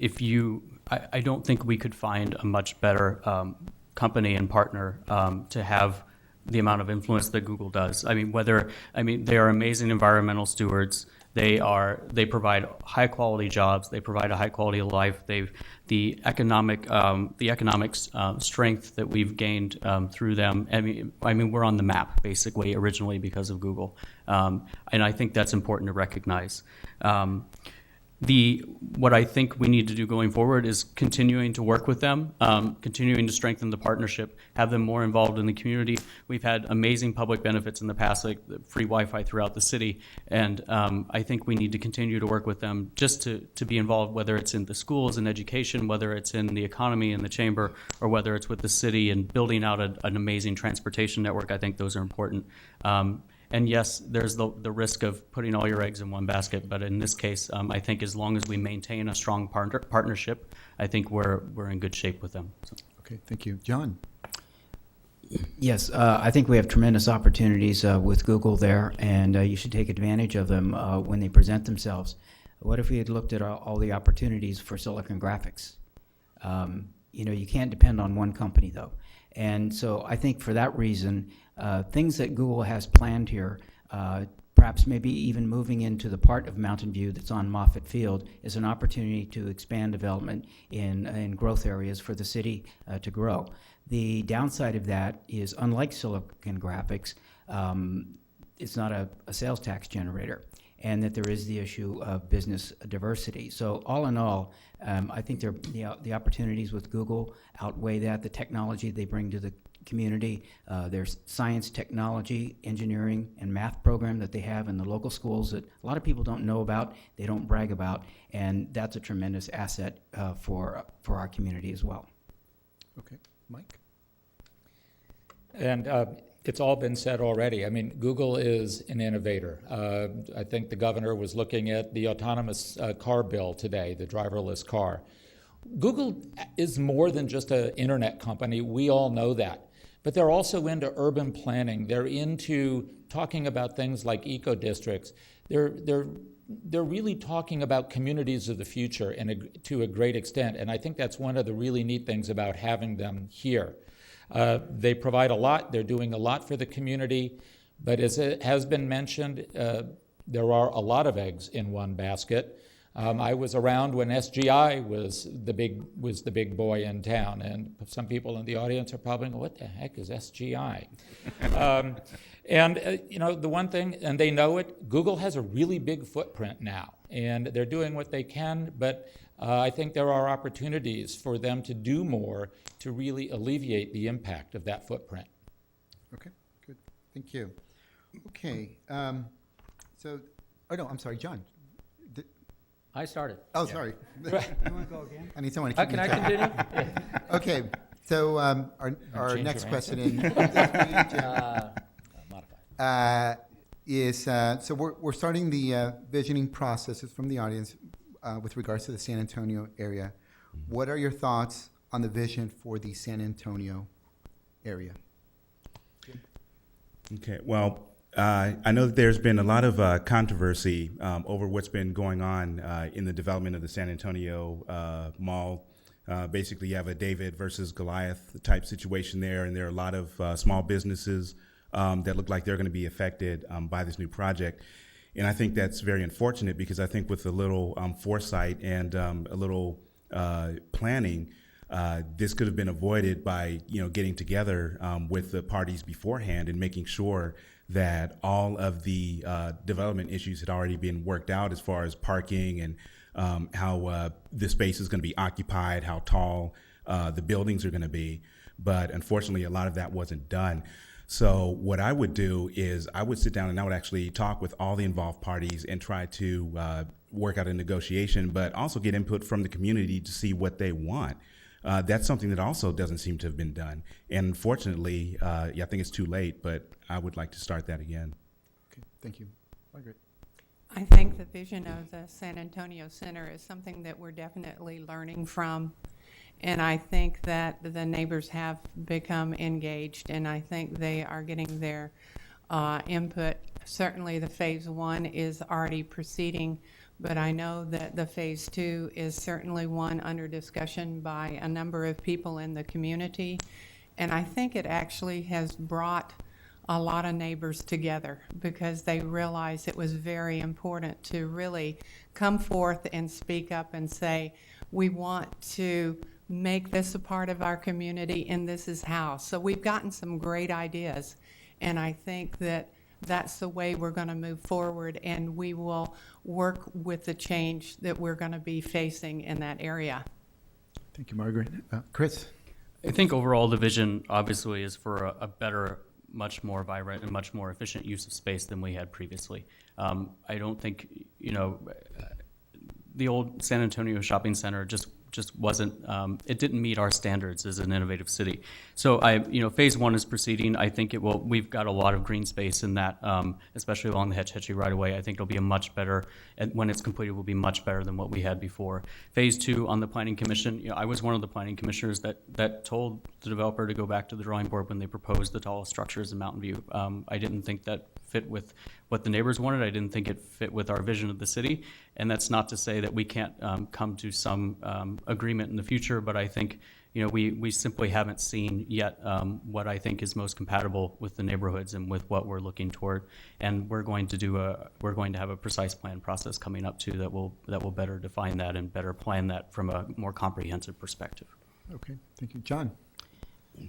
I don't think we could find a much better company and partner to have the amount of influence that Google does. They are amazing environmental stewards. They provide high quality jobs. They provide a high quality of life. The economic strength that we've gained through them. We're on the map basically originally because of Google, and I think that's important to recognize. What I think we need to do going forward is continuing to work with them, continuing to strengthen the partnership, have them more involved in the community. We've had amazing public benefits in the past, like the free Wi-Fi throughout the city, and I think we need to continue to work with them just to be involved, whether it's in the schools and education, whether it's in the economy and the chamber, or whether it's with the city and building out an amazing transportation network. I think those are important. And yes, there's the risk of putting all your eggs in one basket, but in this case, I think as long as we maintain a strong partnership, I think we're in good shape with them. So. Okay, thank you. John. Yes, I think we have tremendous opportunities with Google there, and you should take advantage of them when they present themselves. What if we had looked at all the opportunities for Silicon Graphics? You can't depend on one company, though. And so I think for that reason, things that Google has planned here, perhaps maybe even moving into the part of Mountain View that's on Moffett Field, is an opportunity to expand development in growth areas for the city to grow. The downside of that is, unlike Silicon Graphics, it's not a sales tax generator. and that there is the issue of business diversity. So all in all, I think the opportunities with Google outweigh that, the technology they bring to the community. There's science, technology, engineering, and math program that they have in the local schools that a lot of people don't know about, they don't brag about, and that's a tremendous asset for our community as well. Okay, Mike? And it's all been said already. I mean, Google is an innovator. I think the governor was looking at the autonomous car bill today, the driverless car. Google is more than just an internet company. We all know that. But they're also into urban planning. They're into talking about things like eco-districts. They're really talking about communities of the future to a great extent. And I think that's one of the really neat things about having them here. They provide a lot. They're doing a lot for the community. But as it has been mentioned, there are a lot of eggs in one basket. I was around when SGI was the big boy in town, and some people in the audience are probably going, "What the heck is SGI?" The one thing, and they know it, Google has a really big footprint now, and they're doing what they can, but I think there are opportunities for them to do more to really alleviate the impact of that footprint. Okay, good. Thank you. Okay, I'm sorry, John. I started. Oh, sorry. You want to go again? I need someone to keep Can me I track. continue? Okay, so our change next your question Modify. is, so we're starting the visioning processes from the audience with regards to the San Antonio area. What are your thoughts on the vision for the San Antonio area? Okay, well, I know that there's been a lot of controversy over what's been going on in the development of the San Antonio Mall. Basically, you have a David versus Goliath type situation there, and there are a lot of small businesses that look like they're going to be affected by this new project. And I think that's very unfortunate because I think with a little foresight and a little planning, this could have been avoided by getting together with the parties beforehand and making sure that all of the development issues had already been worked out as far as parking and how the space is going to be occupied, how tall the buildings are going to be. But unfortunately, a lot of that wasn't done. So what I would do is I would sit down and I would actually talk with all the involved parties and try to work out a negotiation, but also get input from the community to see what they want. That's something that also doesn't seem to have been done. And unfortunately, I think it's too late, but I would like to start that again. Okay, thank you. Margaret? I think the vision of the San Antonio Center is something that we're definitely learning from. And I think that the neighbors have become engaged, and I think they are getting their input. Certainly the phase 1 is already proceeding, but I know that the phase 2 is certainly one under discussion by a number of people in the community. And I think it actually has brought a lot of neighbors together because they realized it was very important to really come forth and speak up and say, we want to make this a part of our community and this is how. So we've gotten some great ideas, and I think that that's the way we're going to move forward, and we will work with the change that we're going to be facing in that area. Thank you, Margaret. Chris? I think overall the vision obviously is for a better, much more vibrant and much more efficient use of space than we had previously. I don't think, the old San Antonio shopping center just wasn't, it didn't meet our standards as an innovative city. So phase 1 is proceeding. I think we've got a lot of green space in that, especially along the Hetch Hetchy right away. I think it'll be a much better, and when it's completed, will be much better than what we had before. Phase 2 on the Planning Commission, I was one of the planning commissioners that told the developer to go back to the drawing board when they proposed the tallest structures in Mountain View. I didn't think that fit with what the neighbors wanted. I didn't think it fit with our vision of the city. And that's not to say that we can't come to some agreement in the future, but I think we simply haven't seen yet what I think is most compatible with the neighborhoods and with what we're looking toward. And we're going to have a precise plan process coming up too that will better define that and better plan that from a more comprehensive perspective. Okay, thank you. John?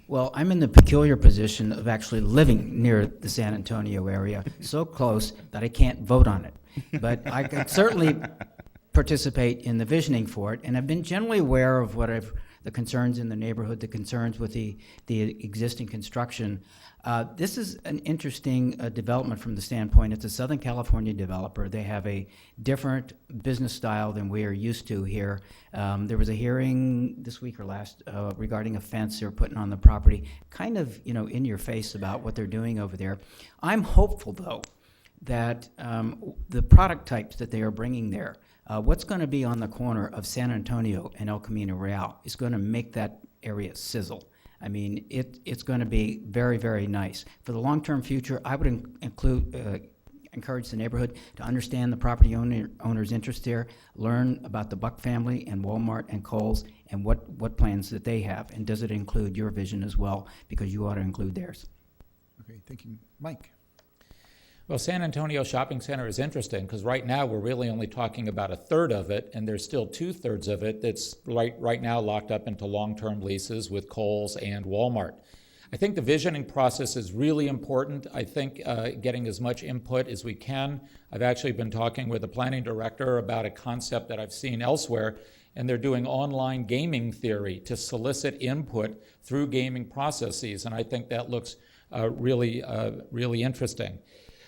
Well, I'm in the peculiar position of actually living near the San Antonio area, so close that I can't vote on it. But I could certainly participate in the visioning for it, and I've been generally aware of the concerns in the neighborhood, the concerns with the existing construction. This is an interesting development from the standpoint, it's a Southern California developer. They have a different business style than we are used to here. There was a hearing this week or last regarding a fence they're putting on the property, kind of, in your face about what they're doing over there. I'm hopeful, though, that the product types that they are bringing there, what's going to be on the corner of San Antonio and El Camino Real is going to make that area sizzle. I mean, it's going to be very, very nice. For the long-term future, I would encourage the neighborhood to understand the property owner's interest there, learn about the Buck family and Walmart and Kohl's and what plans that they have. And does it include your vision as well? Because you ought to include theirs. Okay, thank you. Mike? Well, San Antonio Shopping Center is interesting because right now we're really only talking about a third of it, and there's still 2/3 of it that's right now locked up into long-term leases with Kohl's and Walmart. I think the visioning process is really important. I think getting as much input as we can. I've actually been talking with the planning director about a concept that I've seen elsewhere, and they're doing online gaming theory to solicit input through gaming processes, and I think that looks really interesting.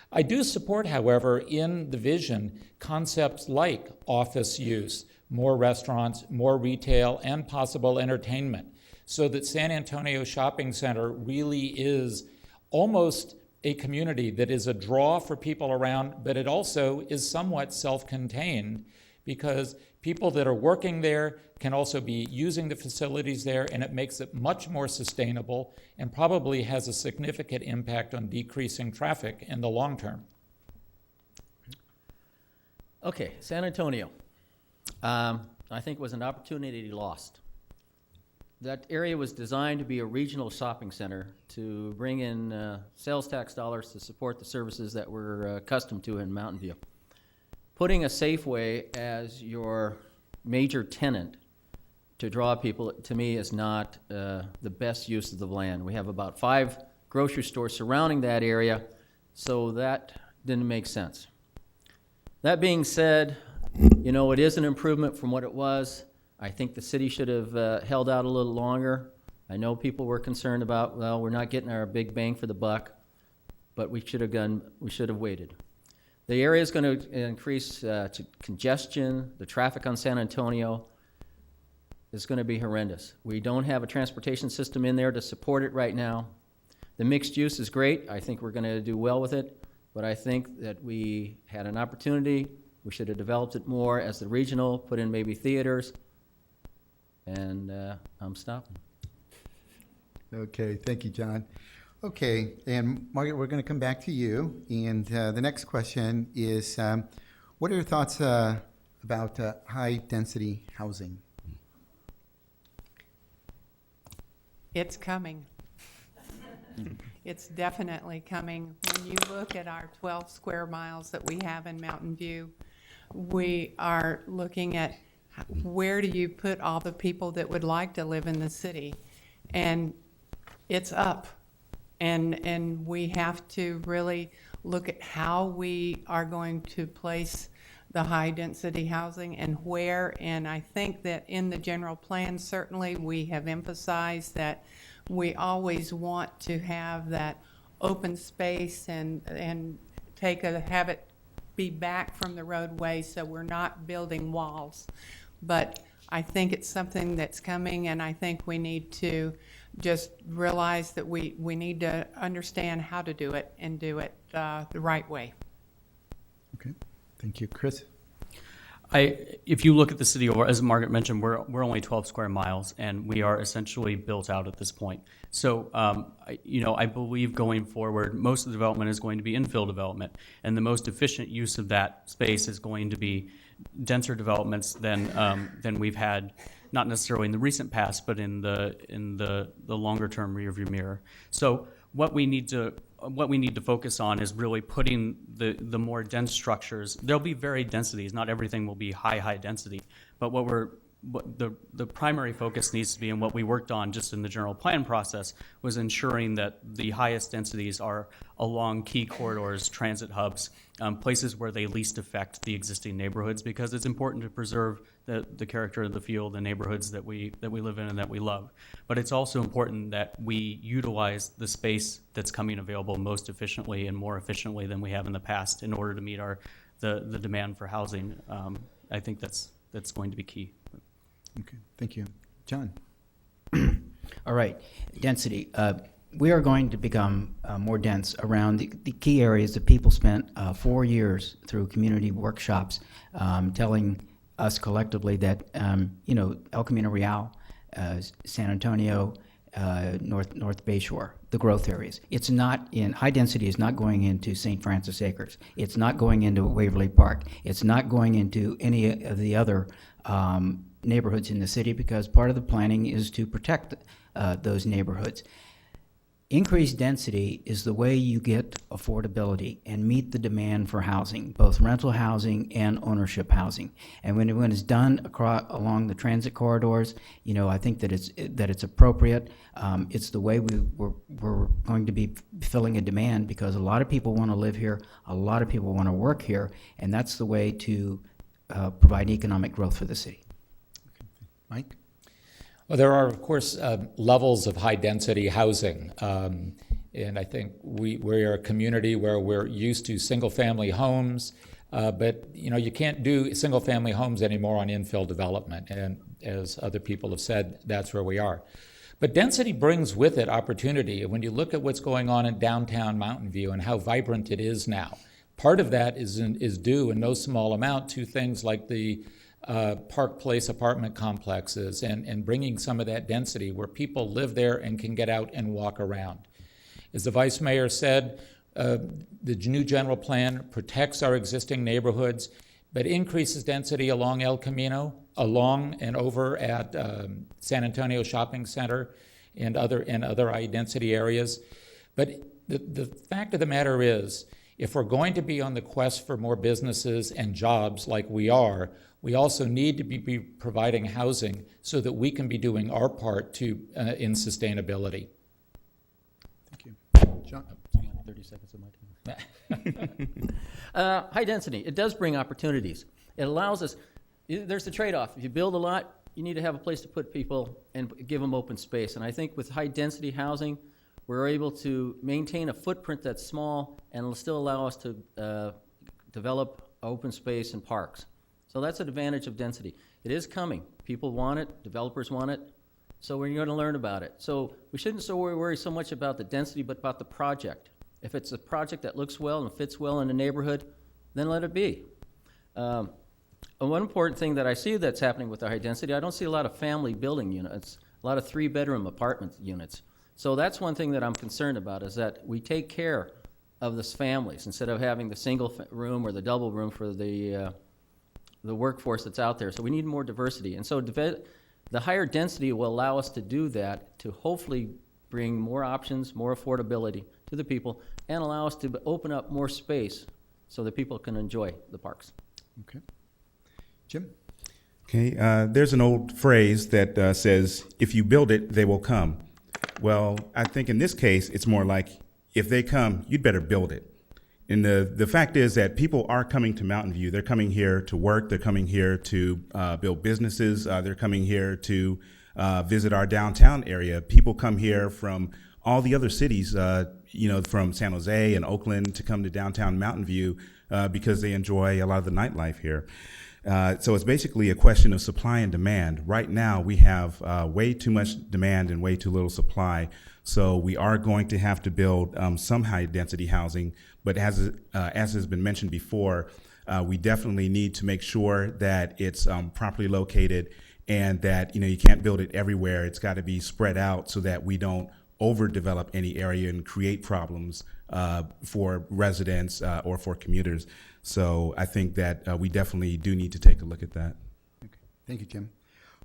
I do support, however, in the vision, concepts like office use, more restaurants, more retail, and possible entertainment, so that San Antonio Shopping Center really is almost a community that is a draw for people around, but it also is somewhat self-contained because people that are working there can also be using the facilities there, and it makes it much more sustainable and probably has a significant impact on decreasing traffic in the long term. Okay, San Antonio. I think was an opportunity lost. That area was designed to be a regional shopping center to bring in sales tax dollars to support the services that we're accustomed to in Mountain View. Putting a Safeway as your major tenant to draw people, to me, is not the best use of the land. We have about 5 grocery stores surrounding that area, so that didn't make sense. That being said, it is an improvement from what it was. I think the city should have held out a little longer. I know people were concerned about, well, we're not getting our big bang for the buck, but we should have waited. The area is going to increase congestion. The traffic on San Antonio is going to be horrendous. We don't have a transportation system in there to support it right now. The mixed use is great. I think we're going to do well with it, but I think that we had an opportunity. We should have developed it more as the regional, put in maybe theaters, and I'm stopping. Okay, thank you, John. Okay, and Margaret, we're going to come back to you. And the next question is, what are your thoughts about high-density housing? It's coming. It's definitely coming. When you look at our 12 square miles that we have in Mountain View, we are looking at where do you put all the people that would like to live in the city? And it's up. And we have to really look at how we are going to place the high-density housing and where. And I think that in the general plan, certainly we have emphasized that we always want to have that open space and have it be back from the roadway so we're not building walls. But I think it's something that's coming, and I think we need to just realize that we need to understand how to do it and do it the right way. Okay, thank you. Chris? If you look at the city, or as Margaret mentioned, we're only 12 square miles, and we are essentially built out at this point. So, I believe going forward, most of the development is going to be infill development, and the most efficient use of that space is going to be denser developments than we've had, not necessarily in the recent past, but in the longer term rearview mirror. So what we need to focus on is really putting the more dense structures. There'll be varied densities. Not everything will be high density, but what we're what the primary focus needs to be, and what we worked on just in the general plan process, was ensuring that the highest densities are along key corridors, transit hubs, places where they least affect the existing neighborhoods, because it's important to preserve the character of the feel, the neighborhoods that we live in and that we love. But it's also important that we utilize the space that's coming available most efficiently and more efficiently than we have in the past in order to meet the demand for housing. I think that's going to be key. Okay, thank you. John? All right, density. We are going to become more dense around the key areas that people spent 4 years through community workshops telling us collectively that, El Camino Real, San Antonio, North Bayshore, the growth areas. It's not in, high density is not going into St. Francis Acres. It's not going into Waverly Park. It's not going into any of the other neighborhoods in the city, because part of the planning is to protect those neighborhoods. Increased density is the way you get affordability and meet the demand for housing, both rental housing and ownership housing. And when it's done along the transit corridors, I think that it's appropriate. It's the way we're going to be filling a demand, because a lot of people want to live here, a lot of people want to work here, and that's the way to provide economic growth for the city. Mike? Well, there are, of course, levels of high-density housing. And I think we are a community where we're used to single-family homes, but, you can't do single-family homes anymore on infill development. And as other people have said, that's where we are. But density brings with it opportunity. When you look at what's going on in downtown Mountain View and how vibrant it is now, part of that is due in no small amount to things like the Park Place apartment complexes and bringing some of that density where people live there and can get out and walk around. As the Vice Mayor said, the new general plan protects our existing neighborhoods, but increases density along El Camino, along and over at San Antonio Shopping Center and other high-density areas. But the fact of the matter is, if we're going to be on the quest for more businesses and jobs like we are, we also need to be providing housing so that we can be doing our part in sustainability. Thank you. John? 30 seconds of my time. High density, it does bring opportunities. It allows us, there's the trade-off. If you build a lot, you need to have a place to put people and give them open space. And I think with high density housing, we're able to maintain a footprint that's small and will still allow us to develop open space and parks. So that's an advantage of density. It is coming. People want it. Developers want it. So we're going to learn about it. So we shouldn't worry so much about the density, but about the project. If it's a project that looks well and fits well in the neighborhood, then let it be. And one important thing that I see that's happening with the high density, I don't see a lot of family building units, a lot of 3-bedroom apartment units. So that's one thing that I'm concerned about, is that we take care of these families instead of having the single room or the double room for the workforce that's out there. So we need more diversity. And so the higher density will allow us to do that, to hopefully bring more options, more affordability to the people, and allow us to open up more space so that people can enjoy the parks. Okay. Jim? Okay, there's an old phrase that says, if you build it, they will come. Well, I think in this case, it's more like, if they come, you'd better build it. And the fact is that people are coming to Mountain View. They're coming here to work. They're coming here to build businesses. They're coming here to visit our downtown area. People come here from all the other cities, from San Jose and Oakland, to come to downtown Mountain View because they enjoy a lot of the nightlife here. So it's basically a question of supply and demand. Right now, we have way too much demand and way too little supply. So we are going to have to build some high-density housing. But as has been mentioned before, we definitely need to make sure that it's properly located, and that you can't build it everywhere. It's got to be spread out so that we don't overdevelop any area and create problems for residents or for commuters. So I think that we definitely do need to take a look at that. Okay. Thank you, Jim.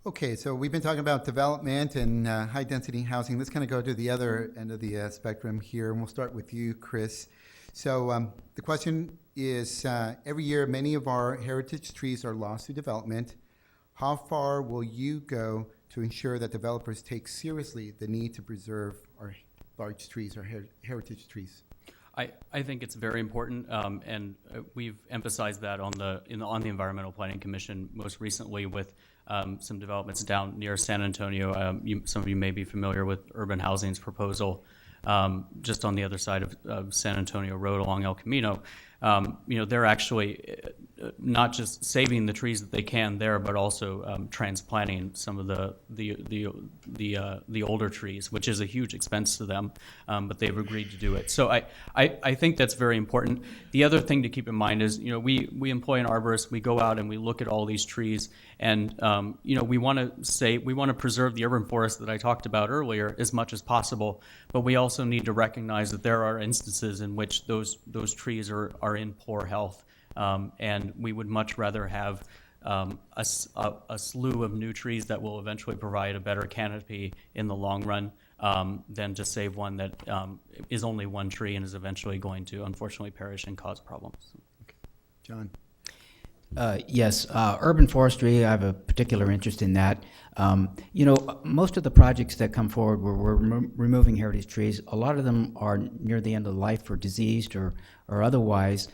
Okay, so we've been talking about development and high-density housing. Let's kind of go to the other end of the spectrum here, and we'll start with you, Chris. So the question is, every year, many of our heritage trees are lost to development. how far will you go to ensure that developers take seriously the need to preserve our large trees, our heritage trees? I think it's very important, and we've emphasized that on the Environmental Planning Commission most recently with some developments down near San Antonio. Some of you may be familiar with Urban Housing's proposal just on the other side of San Antonio Road along El Camino. They're actually not just saving the trees that they can there, but also transplanting some of the older trees, which is a huge expense to them, but they've agreed to do it. So I think that's very important. The other thing to keep in mind is, we employ an arborist. We go out and we look at all these trees, and we want to preserve the urban forest that I talked about earlier as much as possible, but we also need to recognize that there are instances in which those trees are in poor health, and we would much rather have a slew of new trees that will eventually provide a better canopy in the long run than to save one that is only one tree and is eventually going to unfortunately perish and cause problems. John? Yes, urban forestry, I have a particular interest in that. Most of the projects that come forward where we're removing heritage trees, a lot of them are near the end of life or diseased or otherwise,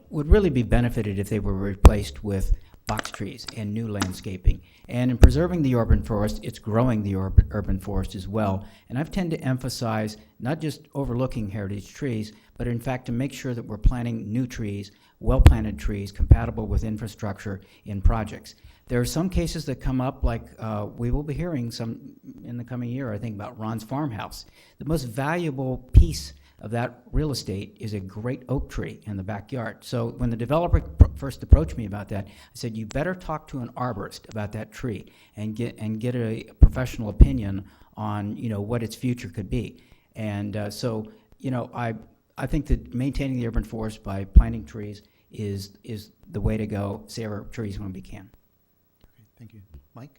would really be benefited if they were replaced with box trees and new landscaping. And in preserving the urban forest, it's growing the urban forest as well. And I've tended to emphasize not just overlooking heritage trees, but in fact to make sure that we're planting new trees, well-planted trees, compatible with infrastructure in projects. There are some cases that come up, like we will be hearing some in the coming year, I think, about Ron's farmhouse. The most valuable piece of that real estate is a great oak tree in the backyard. So when the developer first approached me about that, I said, you better talk to an arborist about that tree and get a professional opinion on what its future could be. And I think that maintaining the urban forest by planting trees is the way to go. Save our trees when we can. Thank you. Mike?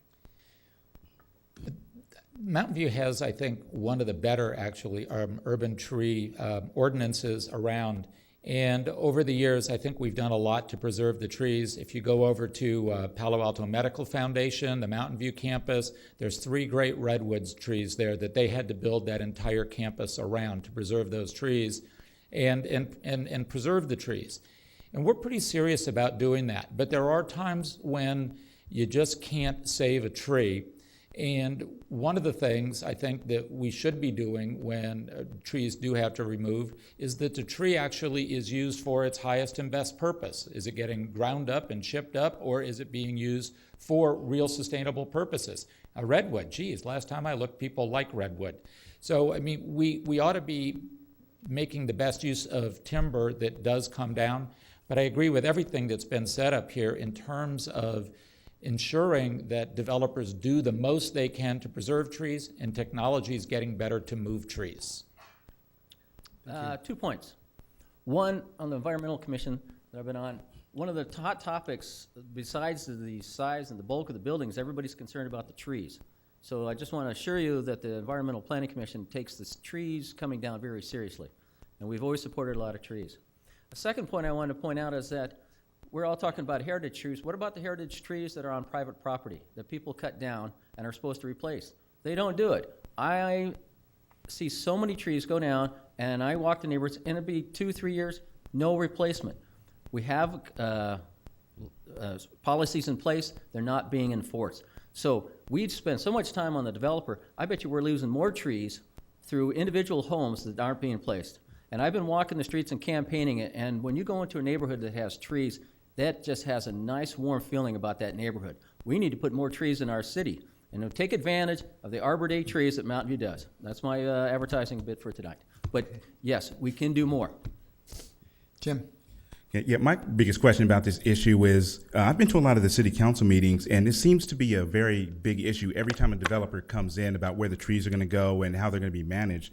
Mountain View has, I think, one of the better, actually, urban tree ordinances around. And over the years, I think we've done a lot to preserve the trees. If you go over to Palo Alto Medical Foundation, the Mountain View campus, there's 3 great redwoods trees there that they had to build that entire campus around to preserve those trees and preserve the trees. And we're pretty serious about doing that. But there are times when you just can't save a tree. And one of the things I think that we should be doing when trees do have to remove is that the tree actually is used for its highest and best purpose. Is it getting ground up and chipped up, or is it being used for real sustainable purposes? A redwood, geez, last time I looked, people like redwood. So, I mean, we ought to be making the best use of timber that does come down. But I agree with everything that's been said up here in terms of ensuring that developers do the most they can to preserve trees, and technology is getting better to move trees. 2 points. One, on the Environmental Commission that I've been on, one of the hot topics, besides the size and the bulk of the buildings, everybody's concerned about the trees. So I just want to assure you that the Environmental Planning Commission takes the trees coming down very seriously, and we've always supported a lot of trees. The second point I want to point out is that we're all talking about heritage trees. What about the heritage trees that are on private property that people cut down and are supposed to replace? They don't do it. I see so many trees go down, and I walk the neighborhoods, and it'll be 2-3 years, no replacement. We have policies in place. They're not being enforced. So we'd spend so much time on the developer. I bet you we're losing more trees through individual homes that aren't being placed. And I've been walking the streets and campaigning it, and when you go into a neighborhood that has trees, that just has a nice warm feeling about that neighborhood. We need to put more trees in our city and take advantage of the Arbor Day trees that Mountain View does. That's my advertising bit for tonight. But yes, we can do more. Jim? Yeah, my biggest question about this issue is I've been to a lot of the city council meetings, and it seems to be a very big issue every time a developer comes in about where the trees are going to go and how they're going to be managed.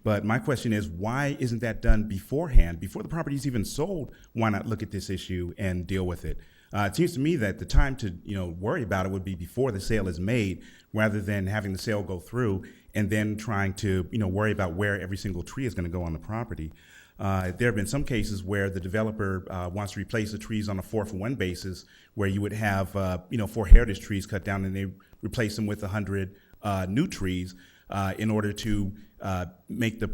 But my question is, why isn't that done beforehand, before the property is even sold? Why not look at this issue and deal with it? It seems to me that the time to worry about it would be before the sale is made, rather than having the sale go through and then trying to, worry about where every single tree is going to go on the property. There have been some cases where the developer wants to replace the trees on a 4-for-1 basis, where you would have, 4 heritage trees cut down, and they replace them with 100 new trees in order to make the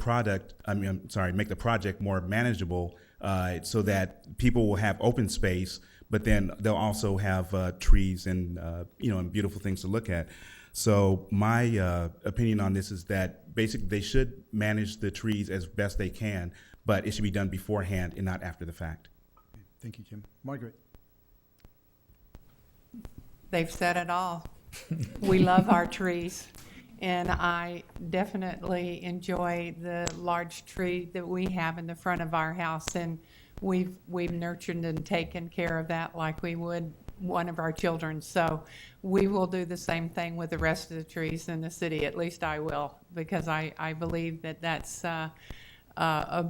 make the project more manageable, so that people will have open space, but then they'll also have trees and and beautiful things to look at. So my opinion on this is that basically they should manage the trees as best they can, but it should be done beforehand and not after the fact. Thank you, Jim. Margaret? They've said it all. We love our trees, and I definitely enjoy the large tree that we have in the front of our house, and we've nurtured and taken care of that like we would one of our children. So we will do the same thing with the rest of the trees in the city. At least I will, because I believe that that's a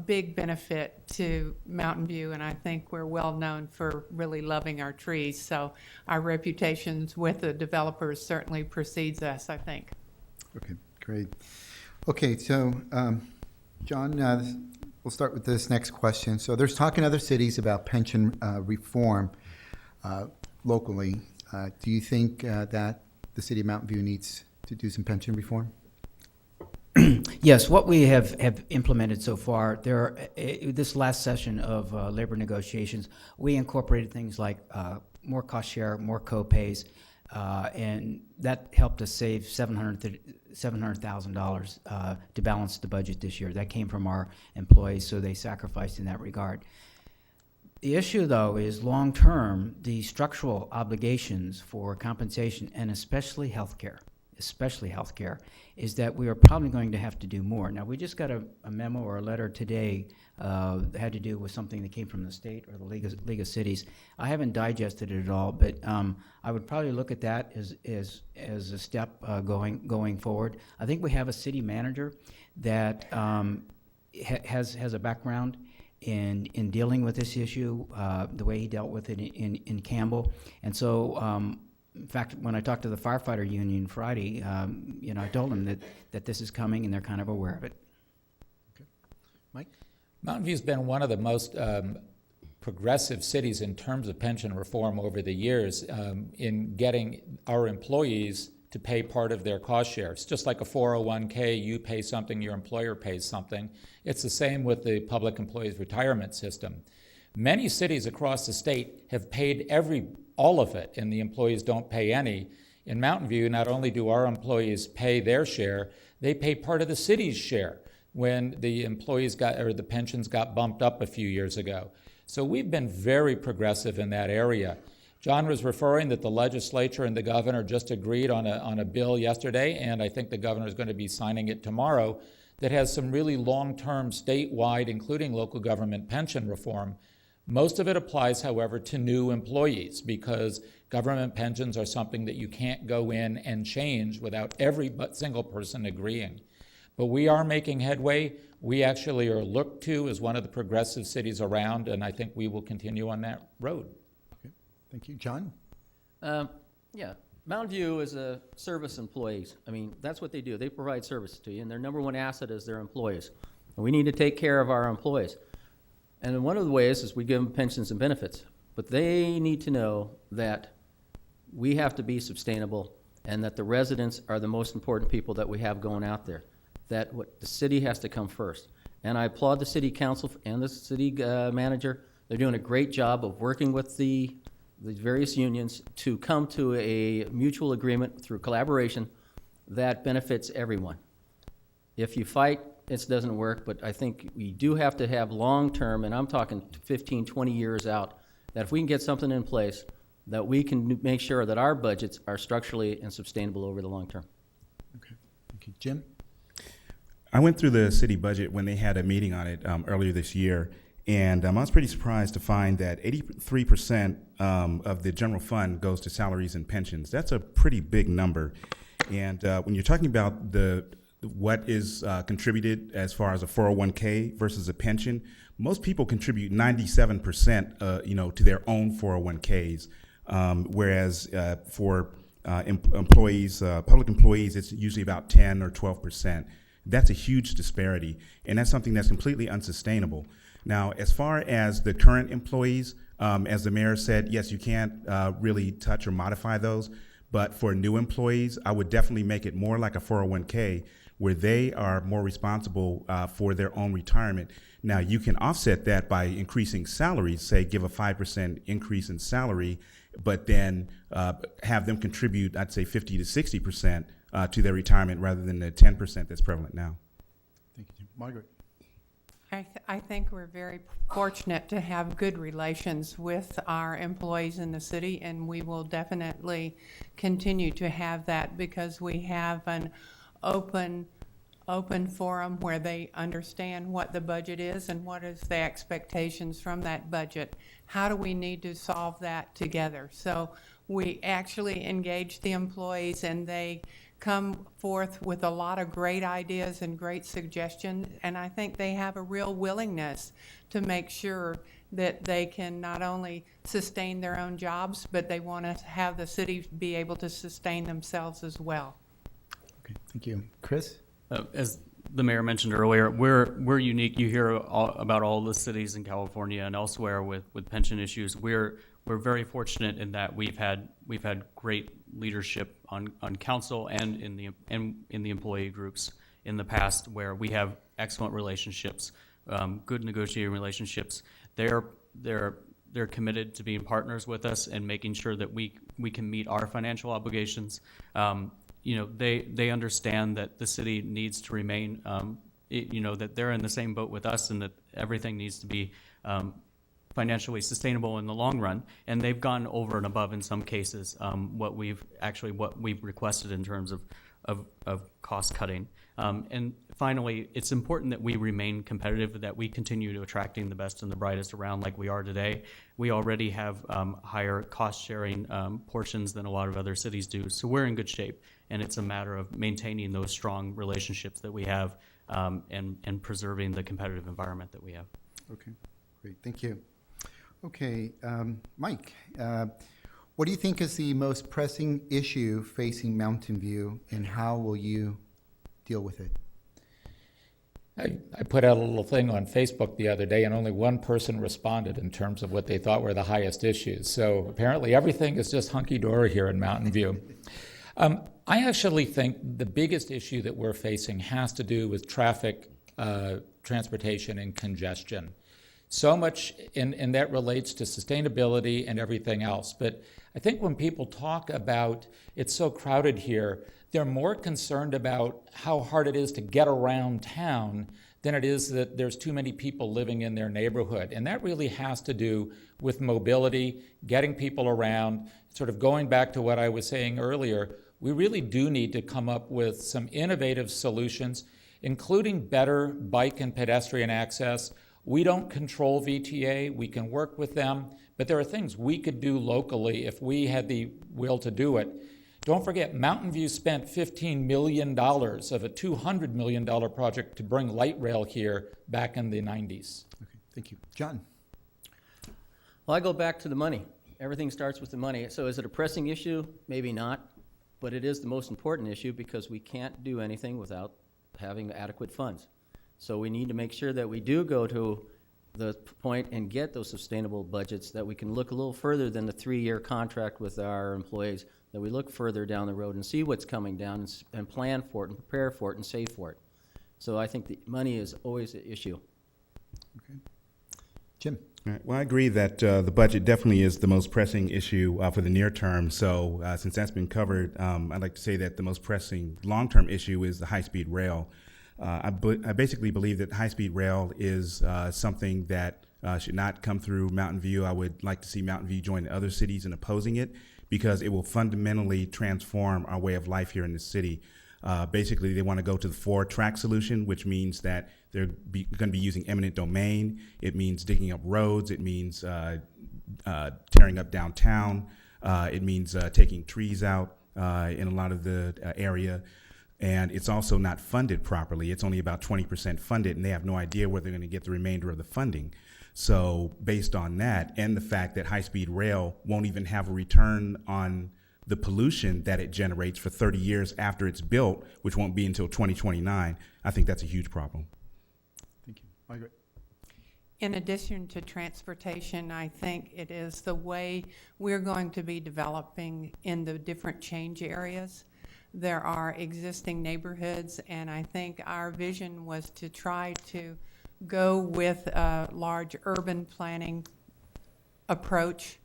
big benefit to Mountain View, and I think we're well known for really loving our trees. So our reputations with the developers certainly precedes us, I think. Okay, great. Okay, so John, we'll start with this next question. So there's talk in other cities about pension reform locally. Do you think that the city of Mountain View needs to do some pension reform? Yes, what we have implemented so far, this last session of labor negotiations, we incorporated things like more cost share, more co-pays, and that helped us save $700,000 to balance the budget this year. That came from our employees, so they sacrificed in that regard. The issue, though, is long-term, the structural obligations for compensation, and especially healthcare, is that we are probably going to have to do more. Now, we just got a memo or a letter today that had to do with something that came from the state or the League of Cities. I haven't digested it at all, but I would probably look at that as a step going forward. I think we have a city manager that has a background in dealing with this issue, the way he dealt with it in Campbell. And so, in fact, when I talked to the firefighter union Friday, I told them that this is coming, and they're kind of aware of it. Okay. Mike? Mountain View's been one of the most progressive cities in terms of pension reform over the years in getting our employees to pay part of their cost share. It's just like a 401k, you pay something, your employer pays something. It's the same with the public employees retirement system. Many cities across the state have paid all of it, and the employees don't pay any. In Mountain View, not only do our employees pay their share, they pay part of the city's share when the the pensions got bumped up a few years ago. So we've been very progressive in that area. John was referring that the legislature and the governor just agreed on a bill yesterday, and I think the governor is going to be signing it tomorrow, that has some really long-term statewide, including local government pension reform. Most of it applies, however, to new employees, because government pensions are something that you can't go in and change without every single person agreeing. But we are making headway. We actually are looked to as one of the progressive cities around, and I think we will continue on that road. Okay. Thank you. John? Yeah, Mountain View is a service employees. I mean, that's what they do. They provide service to you, and their number one asset is their employees. And we need to take care of our employees. And one of the ways is we give them pensions and benefits. But they need to know that we have to be sustainable and that the residents are the most important people that we have going out there, that the city has to come first. And I applaud the city council and the city manager. They're doing a great job of working with the various unions to come to a mutual agreement through collaboration that benefits everyone. If you fight, it doesn't work, but I think we do have to have long-term, and I'm talking 15, 20 years out, that if we can get something in place, that we can make sure that our budgets are structurally and sustainable over the long term. Okay. Thank you. Jim? I went through the city budget when they had a meeting on it earlier this year, and I was pretty surprised to find that 83% of the general fund goes to salaries and pensions. That's a pretty big number. And when you're talking about what is contributed as far as a 401k versus a pension, most people contribute 97%, to their own 401ks, whereas for employees, public employees, it's usually about 10 or 12%. That's a huge disparity, and that's something that's completely unsustainable. Now, as far as the current employees, as the mayor said, yes, you can't really touch or modify those, but for new employees, I would definitely make it more like a 401k, where they are more responsible for their own retirement. Now, you can offset that by increasing salaries, say give a 5% increase in salary, but then have them contribute, I'd say 50 to 60% to their retirement rather than the 10% that's prevalent now. Thank you, Jim. Margaret? I think we're very fortunate to have good relations with our employees in the city, and we will definitely continue to have that because we have an open forum where they understand what the budget is and what is the expectations from that budget. How do we need to solve that together? So we actually engage the employees, and they come forth with a lot of great ideas and great suggestions, and I think they have a real willingness to make sure that they can not only sustain their own jobs, but they want to have the city be able to sustain themselves as well. Okay, thank you. Chris? As the mayor mentioned earlier, we're unique. You hear about all the cities in California and elsewhere with pension issues. We're very fortunate in that we've had great leadership on council and in the employee groups in the past, where we have excellent relationships, good negotiating relationships. They're committed to being partners with us and making sure that we can meet our financial obligations. They understand that the city needs to remain, that they're in the same boat with us, and that everything needs to be financially sustainable in the long run. And they've gone over and above in some cases what we've requested in terms of cost cutting. And finally, it's important that we remain competitive, that we continue to attracting the best and the brightest around like we are today. We already have higher cost sharing portions than a lot of other cities do. So we're in good shape, and it's a matter of maintaining those strong relationships that we have and preserving the competitive environment that we have. Okay, great, thank you. Okay, Mike, what do you think is the most pressing issue facing Mountain View, and how will you deal with it? I put out a little thing on Facebook the other day, and only one person responded in terms of what they thought were the highest issues. So apparently everything is just hunky-dory here in Mountain View. I actually think the biggest issue that we're facing has to do with traffic, transportation, and congestion. So much, and that relates to sustainability and everything else. But I think when people talk about it's so crowded here, they're more concerned about how hard it is to get around town than it is that there's too many people living in their neighborhood. And that really has to do with mobility, getting people around, sort of going back to what I was saying earlier. We really do need to come up with some innovative solutions, including better bike and pedestrian access. We don't control VTA, we can work with them, but there are things we could do locally if we had the will to do it. Don't forget, Mountain View spent $15 million of a $200 million project to bring light rail here back in the 90s. Okay, thank you. John? Well, I go back to the money. Everything starts with the money. So is it a pressing issue? Maybe not, but it is the most important issue because we can't do anything without having adequate funds. So we need to make sure that we do go to the point and get those sustainable budgets, that we can look a little further than the 3-year contract with our employees, that we look further down the road and see what's coming down and plan for it and prepare for it and save for it. So I think the money is always an issue. Okay. Jim? All right. Well, I agree that the budget definitely is the most pressing issue for the near term. So since that's been covered, I'd like to say that the most pressing long-term issue is the high-speed rail. I basically believe that high-speed rail is something that should not come through Mountain View. I would like to see Mountain View join the other cities in opposing it, because it will fundamentally transform our way of life here in the city. Basically, they want to go to the 4-track solution, which means that they're going to be using eminent domain. It means digging up roads. It means tearing up downtown. It means taking trees out in a lot of the area. And it's also not funded properly. It's only about 20% funded, and they have no idea where they're going to get the remainder of the funding. So based on that, and the fact that high-speed rail won't even have a return on the pollution that it generates for 30 years after it's built, which won't be until 2029, I think that's a huge problem. Thank you. Margaret? In addition to transportation, I think it is the way we're going to be developing in the different change areas. There are existing neighborhoods, and I think our vision was to try to go with a large urban planning approach.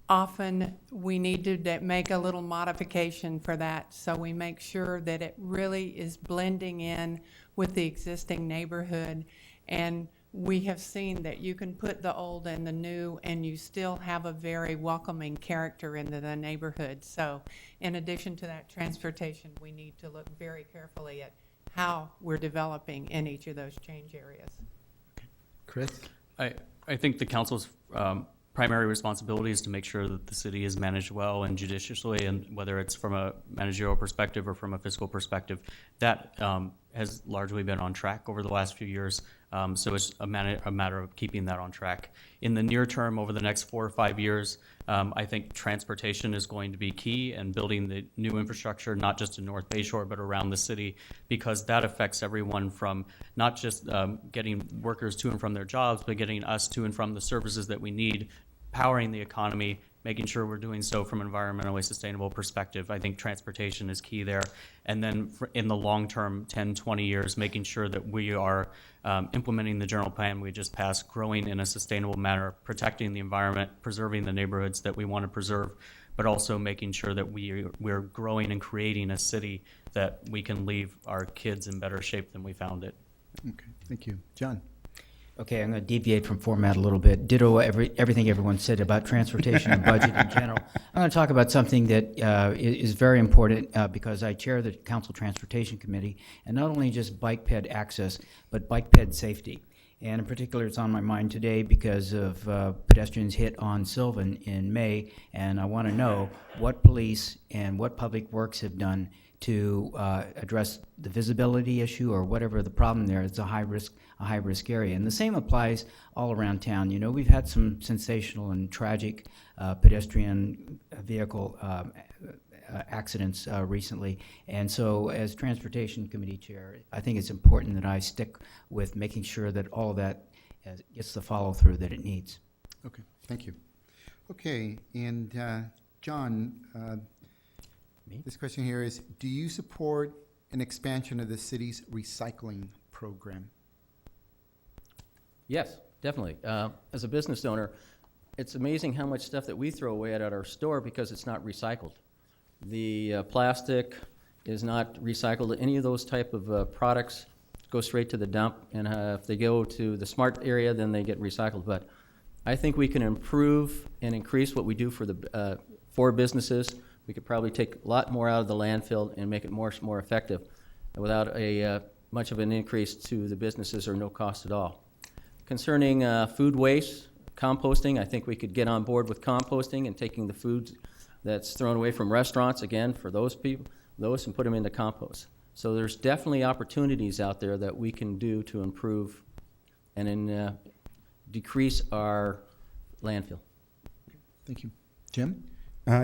Often we need to make a little modification for that, so we make sure that it really is blending in with the existing neighborhood. And we have seen that you can put the old and the new, and you still have a very welcoming character into the neighborhood. So in addition to that transportation, we need to look very carefully at how we're developing in each of those change areas. Chris? I think the council's primary responsibility is to make sure that the city is managed well and judiciously, and whether it's from a managerial perspective or from a fiscal perspective, that has largely been on track over the last few years. So it's a matter of keeping that on track. In the near term, over the next 4 or 5 years, I think transportation is going to be key, and building the new infrastructure, not just in North Bayshore, but around the city, because that affects everyone from not just getting workers to and from their jobs, but getting us to and from the services that we need, powering the economy, making sure we're doing so from an environmentally sustainable perspective. I think transportation is key there. And then in the long term, 10, 20 years, making sure that we are implementing the general plan we just passed, growing in a sustainable manner, protecting the environment, preserving the neighborhoods that we want to preserve, but also making sure that we're growing and creating a city that we can leave our kids in better shape than we found it. Okay, thank you. John? Okay, I'm going to deviate from format a little bit. Ditto everything everyone said about transportation and budget in general. I'm going to talk about something that is very important because I chair the Council Transportation Committee, and not only just bike ped access, but bike ped safety. And in particular, it's on my mind today because of pedestrians hit on Sylvan in May, and I want to know what police and what public works have done to address the visibility issue or whatever the problem there. It's a high risk area. And the same applies all around town. You know, we've had some sensational and tragic pedestrian vehicle accidents recently. And so as Transportation Committee Chair, I think it's important that I stick with making sure that all of that gets the follow through that it needs. Okay, thank you. Okay, and John, this question here is, do you support an expansion of the city's recycling program? Yes, definitely. As a business owner, it's amazing how much stuff that we throw away at our store because it's not recycled. The plastic is not recycled. Any of those type of products go straight to the dump, and if they go to the smart area, then they get recycled. But I think we can improve and increase what we do for businesses. We could probably take a lot more out of the landfill and make it more effective without a much of an increase to the businesses or no cost at all. Concerning food waste, composting, I think we could get on board with composting and taking the food that's thrown away from restaurants, again, for those people, and put them into compost. So there's definitely opportunities out there that we can do to improve and decrease our landfill. Thank you. Jim?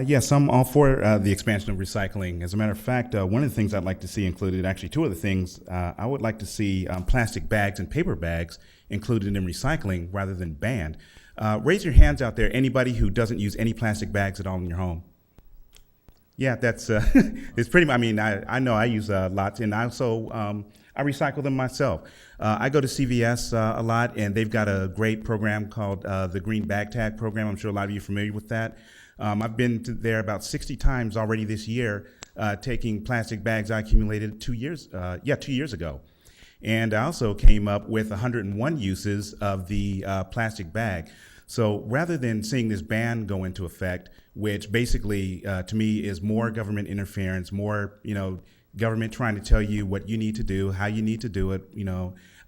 Yes, I'm all for the expansion of recycling. As a matter of fact, one of the things I'd like to see included, actually two of the things, I would like to see plastic bags and paper bags included in recycling rather than banned. Raise your hands out there, anybody who doesn't use any plastic bags at all in your home. Yeah, that's, it's pretty, I mean, I know I use lots, and I also, I recycle them myself. I go to CVS a lot, and they've got a great program called the Green Bag Tag Program. I'm sure a lot of you are familiar with that. I've been there about 60 times already this year, taking plastic bags I accumulated 2 years ago. And I also came up with 101 uses of the plastic bag. So rather than seeing this ban go into effect, which basically to me is more government interference, more, government trying to tell you what you need to do, how you need to do it,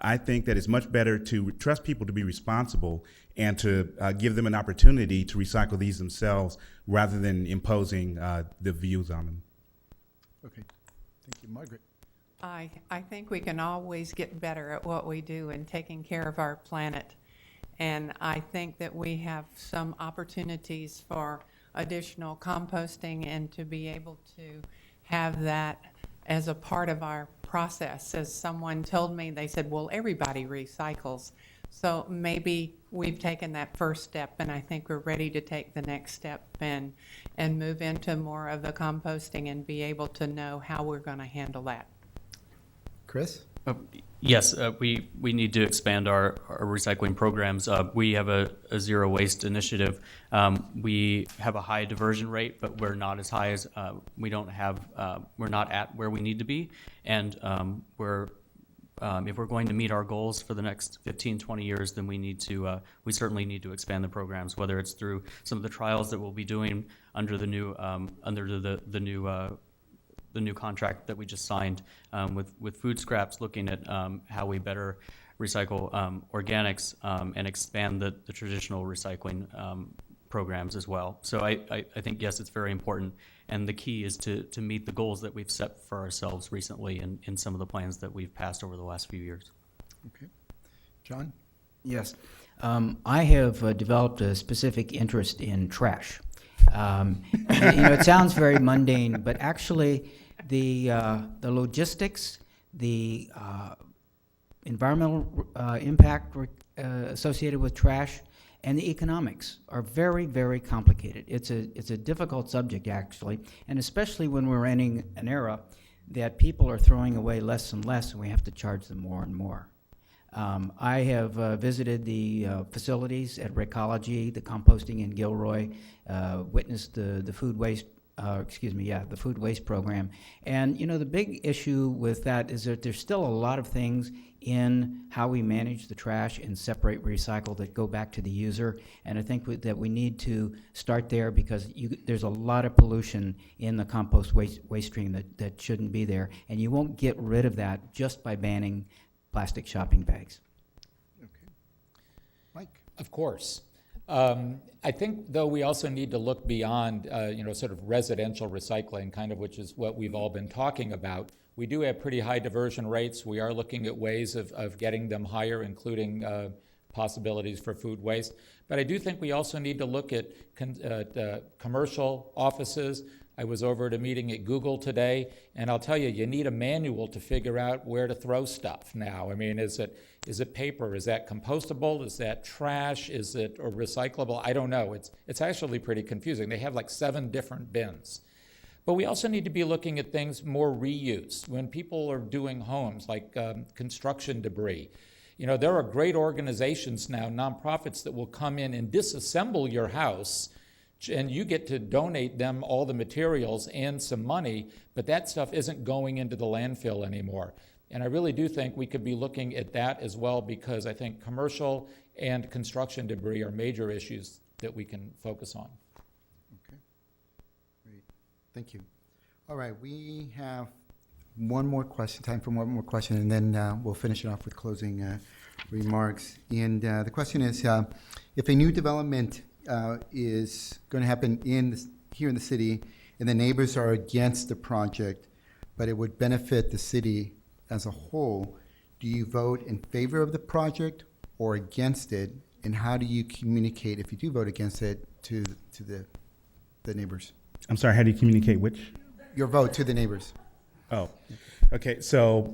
I think that it's much better to trust people to be responsible and to give them an opportunity to recycle these themselves rather than imposing the views on them. Okay, thank you. Margaret? I think we can always get better at what we do in taking care of our planet. And I think that we have some opportunities for additional composting and to be able to have that as a part of our process. As someone told me, they said, well, everybody recycles. So maybe we've taken that first step, and I think we're ready to take the next step and move into more of the composting and be able to know how we're going to handle that. Chris? Yes, we need to expand our recycling programs. We have a zero waste initiative. We have a high diversion rate, but we're not as high as we're not at where we need to be. And if we're going to meet our goals for the next 15, 20 years, then we certainly need to expand the programs, whether it's through some of the trials that we'll be doing under the new the new contract that we just signed with food scraps, looking at how we better recycle organics and expand the traditional recycling programs as well. So I think, yes, it's very important. And the key is to meet the goals that we've set for ourselves recently in some of the plans that we've passed over the last few years. Okay. John? Yes. I have developed a specific interest in trash. It sounds very mundane, but actually the logistics, the environmental impact associated with trash, and the economics are very, very complicated. It's a difficult subject, actually, and especially when we're entering an era that people are throwing away less and less, and we have to charge them more and more. I have visited the facilities at Recology, the composting in Gilroy, witnessed the food waste. The food waste program. And, the big issue with that is that there's still a lot of things in how we manage the trash and separate recycle that go back to the user. And I think that we need to start there because there's a lot of pollution in the compost waste stream that shouldn't be there. And you won't get rid of that just by banning plastic shopping bags. Okay. Mike? Of course. I think, though, we also need to look beyond, sort of residential recycling, kind of, which is what we've all been talking about. We do have pretty high diversion rates. We are looking at ways of getting them higher, including possibilities for food waste. But I do think we also need to look at commercial offices. I was over at a meeting at Google today, and I'll tell you, you need a manual to figure out where to throw stuff now. I mean, is it paper? Is that compostable? Is that trash? Is it or recyclable? I don't know. It's actually pretty confusing. They have like 7 different bins. But we also need to be looking at things more reuse. When people are doing homes, like construction debris, there are great organizations now, nonprofits, that will come in and disassemble your house, and you get to donate them all the materials and some money, but that stuff isn't going into the landfill anymore. And I really do think we could be looking at that as well, because I think commercial and construction debris are major issues that we can focus on. Okay. Great. Thank you. All right, we have one more question, time for one more question, and then we'll finish it off with closing remarks. And the question is, if a new development is going to happen here in the city, and the neighbors are against the project, but it would benefit the city as a whole, do you vote in favor of the project or against it? And how do you communicate, if you do vote against it, to the neighbors? I'm sorry, how do you communicate which? Your vote to the neighbors. Oh, okay. So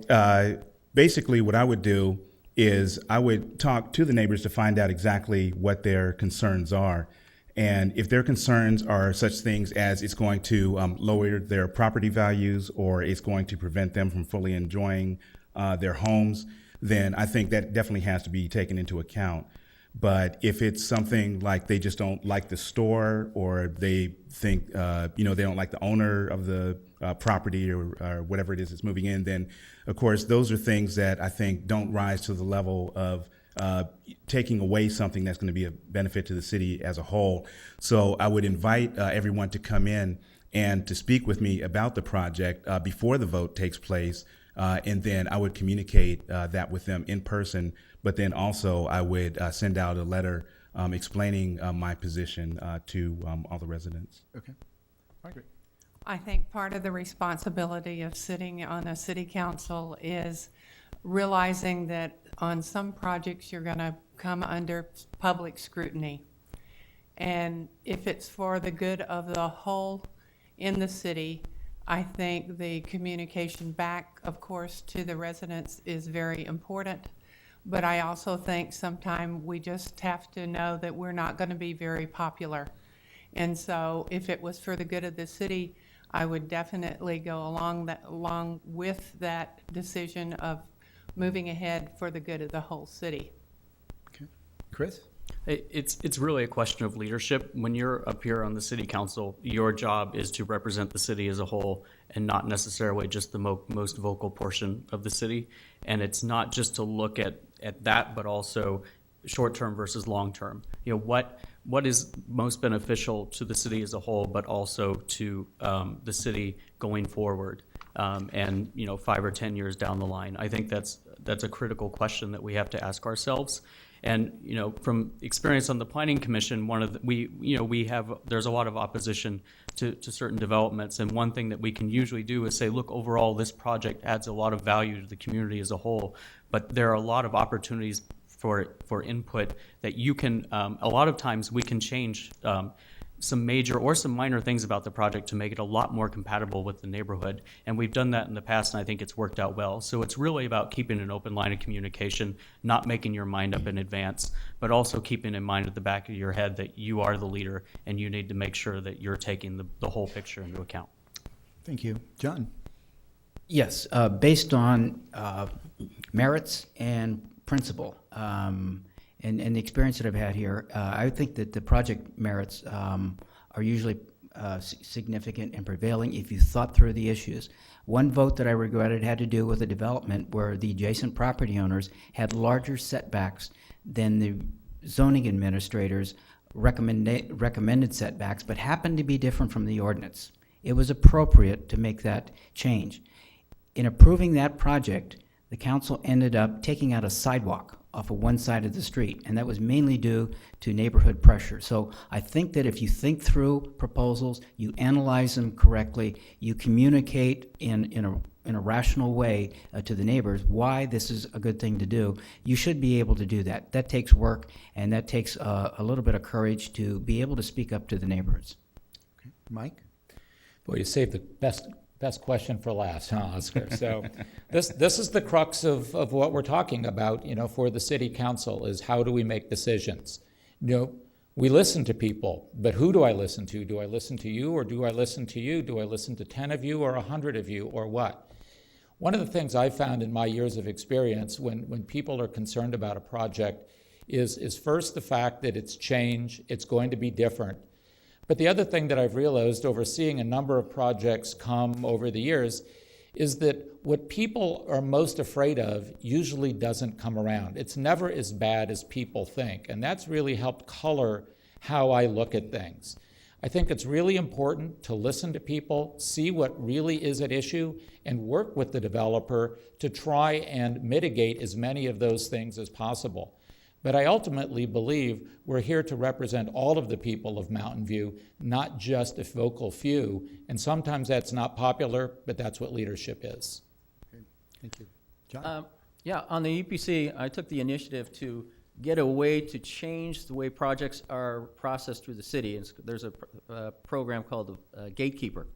basically what I would do is I would talk to the neighbors to find out exactly what their concerns are. And if their concerns are such things as it's going to lower their property values or it's going to prevent them from fully enjoying their homes, then I think that definitely has to be taken into account. But if it's something like they just don't like the store, or they think, they don't like the owner of the property or whatever it is that's moving in, then of course those are things that I think don't rise to the level of taking away something that's going to be a benefit to the city as a whole. So I would invite everyone to come in and to speak with me about the project before the vote takes place, and then I would communicate that with them in person. But then also I would send out a letter explaining my position to all the residents. Okay. Margaret. I think part of the responsibility of sitting on a city council is realizing that on some projects you're going to come under public scrutiny. And if it's for the good of the whole in the city, I think the communication back, of course, to the residents is very important. But I also think sometimes we just have to know that we're not going to be very popular. And so if it was for the good of the city, I would definitely go along with that decision of moving ahead for the good of the whole city. Okay. Chris? It's really a question of leadership. When you're up here on the city council, your job is to represent the city as a whole and not necessarily just the most vocal portion of the city. And it's not just to look at that, but also short-term versus long-term. You know, what is most beneficial to the city as a whole, but also to the city going forward, and 5 or 10 years down the line. I think that's a critical question that we have to ask ourselves. And from experience on the planning commission, there's a lot of opposition to certain developments, and one thing that we can usually do is say, look, overall this project adds a lot of value to the community as a whole, but there are a lot of opportunities for input that you can, a lot of times we can change some major or some minor things about the project to make it a lot more compatible with the neighborhood. And we've done that in the past, and I think it's worked out well. So it's really about keeping an open line of communication, not making your mind up in advance, but also keeping in mind at the back of your head that you are the leader and you need to make sure that you're taking the whole picture into account. Thank you. John? Yes, based on merits and principle, and the experience that I've had here, I think that the project merits are usually significant and prevailing if you thought through the issues. One vote that I regretted had to do with a development where the adjacent property owners had larger setbacks than the zoning administrators recommended setbacks, but happened to be different from the ordinance. It was appropriate to make that change. In approving that project, the council ended up taking out a sidewalk off of one side of the street, and that was mainly due to neighborhood pressure. So I think that if you think through proposals, you analyze them correctly, you communicate in a rational way to the neighbors why this is a good thing to do, you should be able to do that. That takes work, and that takes a little bit of courage to be able to speak up to the neighbors. Okay. Mike? Boy, you saved the best question for last, huh, Oscar? So this is the crux of what we're talking about, for the city council, is how do we make decisions? We listen to people, but who do I listen to? Do I listen to you, or do I listen to you? Do I listen to 10 of you or 100 of you, or what? One of the things I've found in my years of experience when people are concerned about a project is first the fact that it's change, it's going to be different. But the other thing that I've realized overseeing a number of projects come over the years is that what people are most afraid of usually doesn't come around. It's never as bad as people think, and that's really helped color how I look at things. I think it's really important to listen to people, see what really is at issue, and work with the developer to try and mitigate as many of those things as possible. But I ultimately believe we're here to represent all of the people of Mountain View, not just a vocal few. And sometimes that's not popular, but that's what leadership is. Okay. Thank you. John? Yeah, on the EPC, I took the initiative to get a way to change the way projects are processed through the city. There's a program called the Gatekeeper.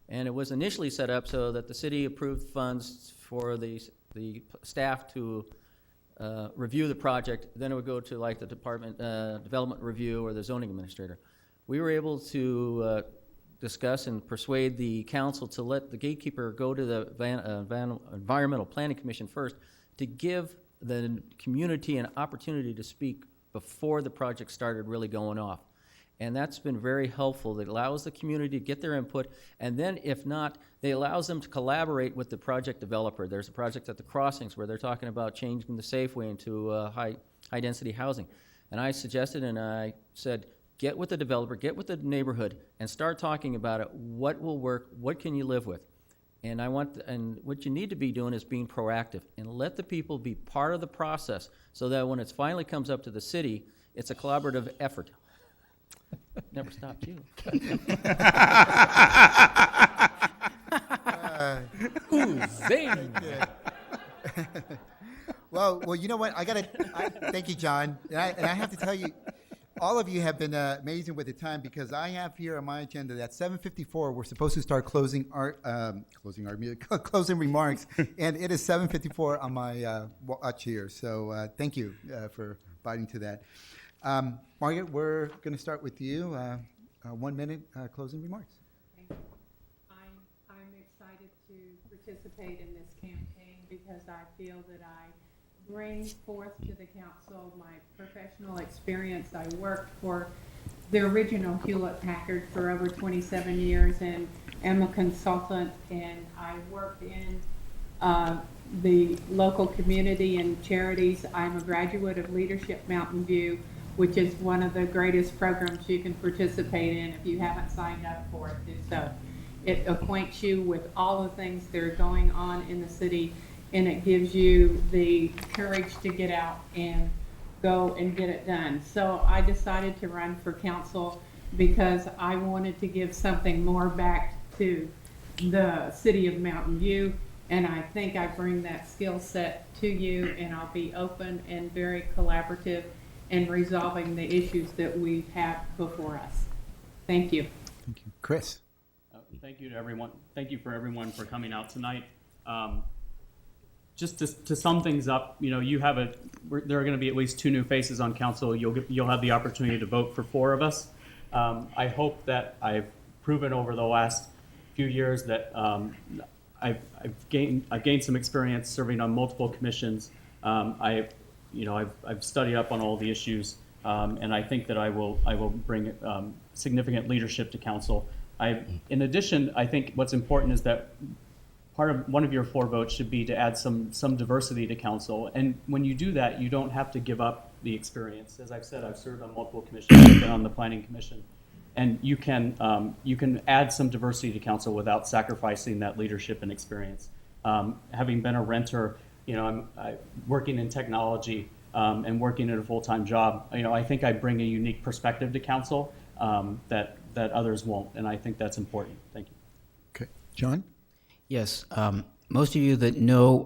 And it was initially set up so that the city approved funds for the staff to review the project, then it would go to like the department development review or the zoning administrator. We were able to discuss and persuade the council to let the gatekeeper go to the environmental planning commission first to give the community an opportunity to speak before the project started really going off. And that's been very helpful. It allows the community to get their input, and then if not, it allows them to collaborate with the project developer. There's a project at the Crossings where they're talking about changing the Safeway into high-density housing. And I suggested and I said, get with the developer, get with the neighborhood, and start talking about it. What will work? What can you live with? And and what you need to be doing is being proactive and let the people be part of the process so that when it finally comes up to the city, it's a collaborative effort. Never stopped you. Zing! Well, you know what? Thank you, John. And I have to tell you, all of you have been amazing with the time because I have here on my agenda that 7:54 we're supposed to start closing remarks, and it is 7:54 on my watch here. So thank you for abiding to that. Margaret, we're going to start with you. 1 minute closing remarks. Thank you. I'm excited to participate in this campaign because I feel that I bring forth to the council my professional experience. I worked for the original Hewlett-Packard for over 27 years and am a consultant, and I worked in the local community and charities. I'm a graduate of Leadership Mountain View, which is one of the greatest programs you can participate in. If you haven't signed up for it, do so. It acquaints you with all the things that are going on in the city, and it gives you the courage to get out and go and get it done. So I decided to run for council because I wanted to give something more back to the city of Mountain View, and I think I bring that skill set to you, and I'll be open and very collaborative in resolving the issues that we have before us. Thank you. Thank you. Chris. Thank you to everyone. Thank you for everyone for coming out tonight. Just to sum things up, there are going to be at least 2 new faces on council. You'll have the opportunity to vote for 4 of us. I hope that I've proven over the last few years that I've gained some experience serving on multiple commissions. I've studied up on all the issues, and I think that I will bring significant leadership to council. In addition, I think what's important is that one of your 4 votes should be to add some diversity to council. And when you do that, you don't have to give up the experience. As I've said, I've served on multiple commissions. I've been on the planning commission, and you can add some diversity to council without sacrificing that leadership and experience. Having been a renter, I'm working in technology and working at a full-time job. I think I bring a unique perspective to council that others won't, and I think that's important. Thank you. Okay, John. Yes, most of you that know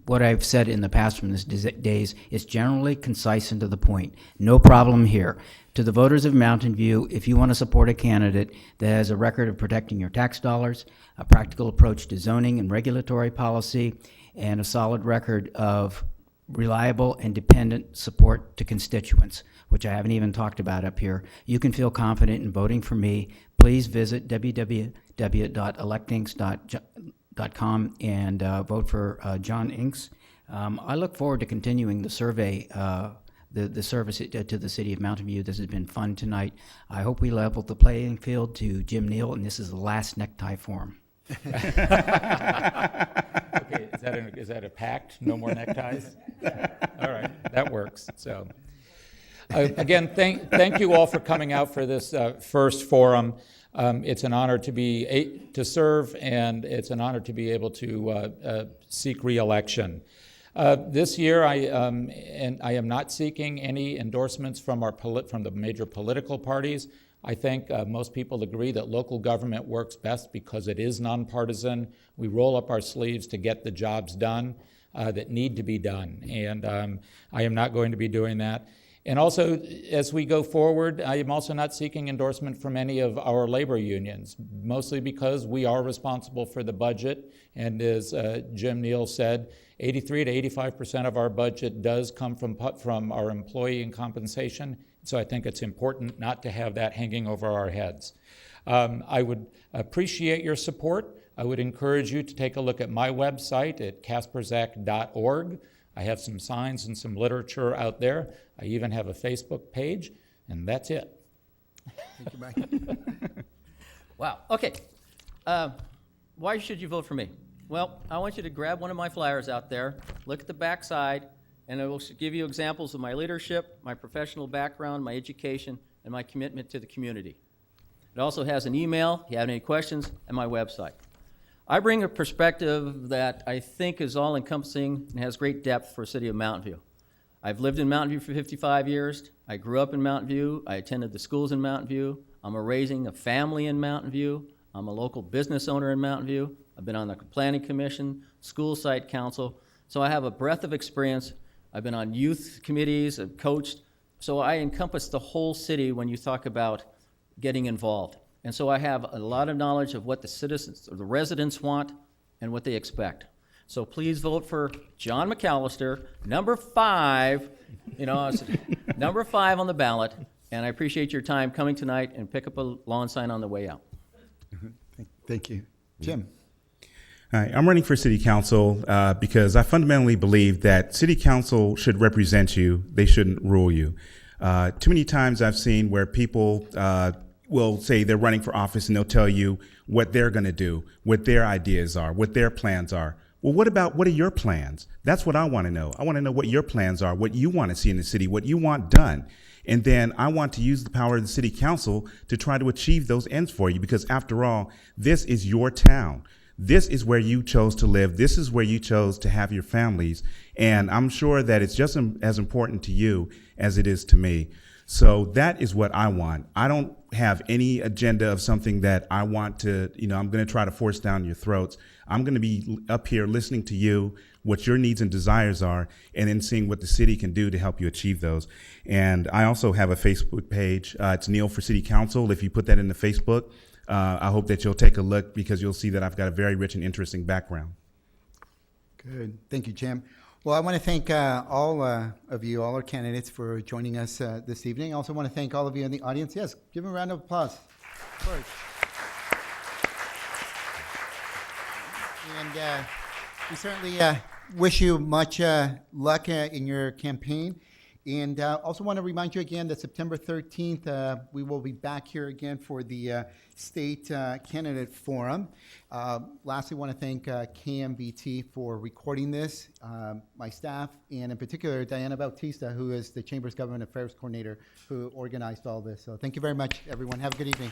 what I've said in the past from this days is generally concise and to the point. No problem here. To the voters of Mountain View, if you want to support a candidate that has a record of protecting your tax dollars, a practical approach to zoning and regulatory policy, and a solid record of reliable and dependent support to constituents, which I haven't even talked about up here, you can feel confident in voting for me. Please visit www.electinks.com and vote for John Inks. I look forward to continuing the survey, the service to the city of Mountain View. This has been fun tonight. I hope we leveled the playing field to Jim Neal, and this is the last necktie for him. Okay, is that a pact? No more neckties? All right, that works. So, again, thank you all for coming out for this first forum. It's an honor to serve, and it's an honor to be able to seek re-election. This year, I am not seeking any endorsements from the major political parties. I think most people agree that local government works best because it is nonpartisan. We roll up our sleeves to get the jobs done that need to be done, and I am not going to be doing that. And also, as we go forward, I am also not seeking endorsement from any of our labor unions, mostly because we are responsible for the budget, and as Jim Neal said, 83 to 85% of our budget does come from our employee and compensation. So I think it's important not to have that hanging over our heads. I would appreciate your support. I would encourage you to take a look at my website at kasperzak.org. I have some signs and some literature out there. I even have a Facebook page, and that's it. Thank you, Mike. Wow, okay. Why should you vote for me? Well, I want you to grab one of my flyers out there, look at the back side, and it will give you examples of my leadership, my professional background, my education, and my commitment to the community. It also has an email, if you have any questions, and my website. I bring a perspective that I think is all-encompassing and has great depth for the city of Mountain View. I've lived in Mountain View for 55 years. I grew up in Mountain View. I attended the schools in Mountain View. I'm raising a family in Mountain View. I'm a local business owner in Mountain View. I've been on the planning commission, school site council. So I have a breadth of experience. I've been on youth committees. I've coached So I encompass the whole city when you talk about getting involved. And so I have a lot of knowledge of what the citizens, or the residents want and what they expect. So please vote for John McAllister, number 5, number 5 on the ballot. And I appreciate your time coming tonight, and pick up a lawn sign on the way out. Thank you. Jim? Hi, I'm running for city council because I fundamentally believe that city council should represent you. They shouldn't rule you. Too many times I've seen where people will say they're running for office and they'll tell you what they're going to do, what their ideas are, what their plans are. Well, what are your plans? That's what I want to know. I want to know what your plans are, what you want to see in the city, what you want done. And then I want to use the power of the city council to try to achieve those ends for you, because after all, this is your town. This is where you chose to live. This is where you chose to have your families. And I'm sure that it's just as important to you as it is to me. So that is what I want. I don't have any agenda of something that I want to, I'm going to try to force down your throats. I'm going to be up here listening to you, what your needs and desires are, and then seeing what the city can do to help you achieve those. And I also have a Facebook page. It's Neil for City Council. If you put that into Facebook, I hope that you'll take a look, because you'll see that I've got a very rich and interesting background. Good. Thank you, Jim. Well, I want to thank all of you, all our candidates, for joining us this evening. I also want to thank all of you in the audience. Yes, give them a round of applause. Of course. And we certainly wish you much luck in your campaign. And also want to remind you again that September 13th, we will be back here again for the State Candidate Forum. Lastly, want to thank KMVT for recording this, my staff, and in particular, Diana Bautista, who is the Chamber's Government Affairs Coordinator, who organized all this. So thank you very much, everyone. Have a good evening.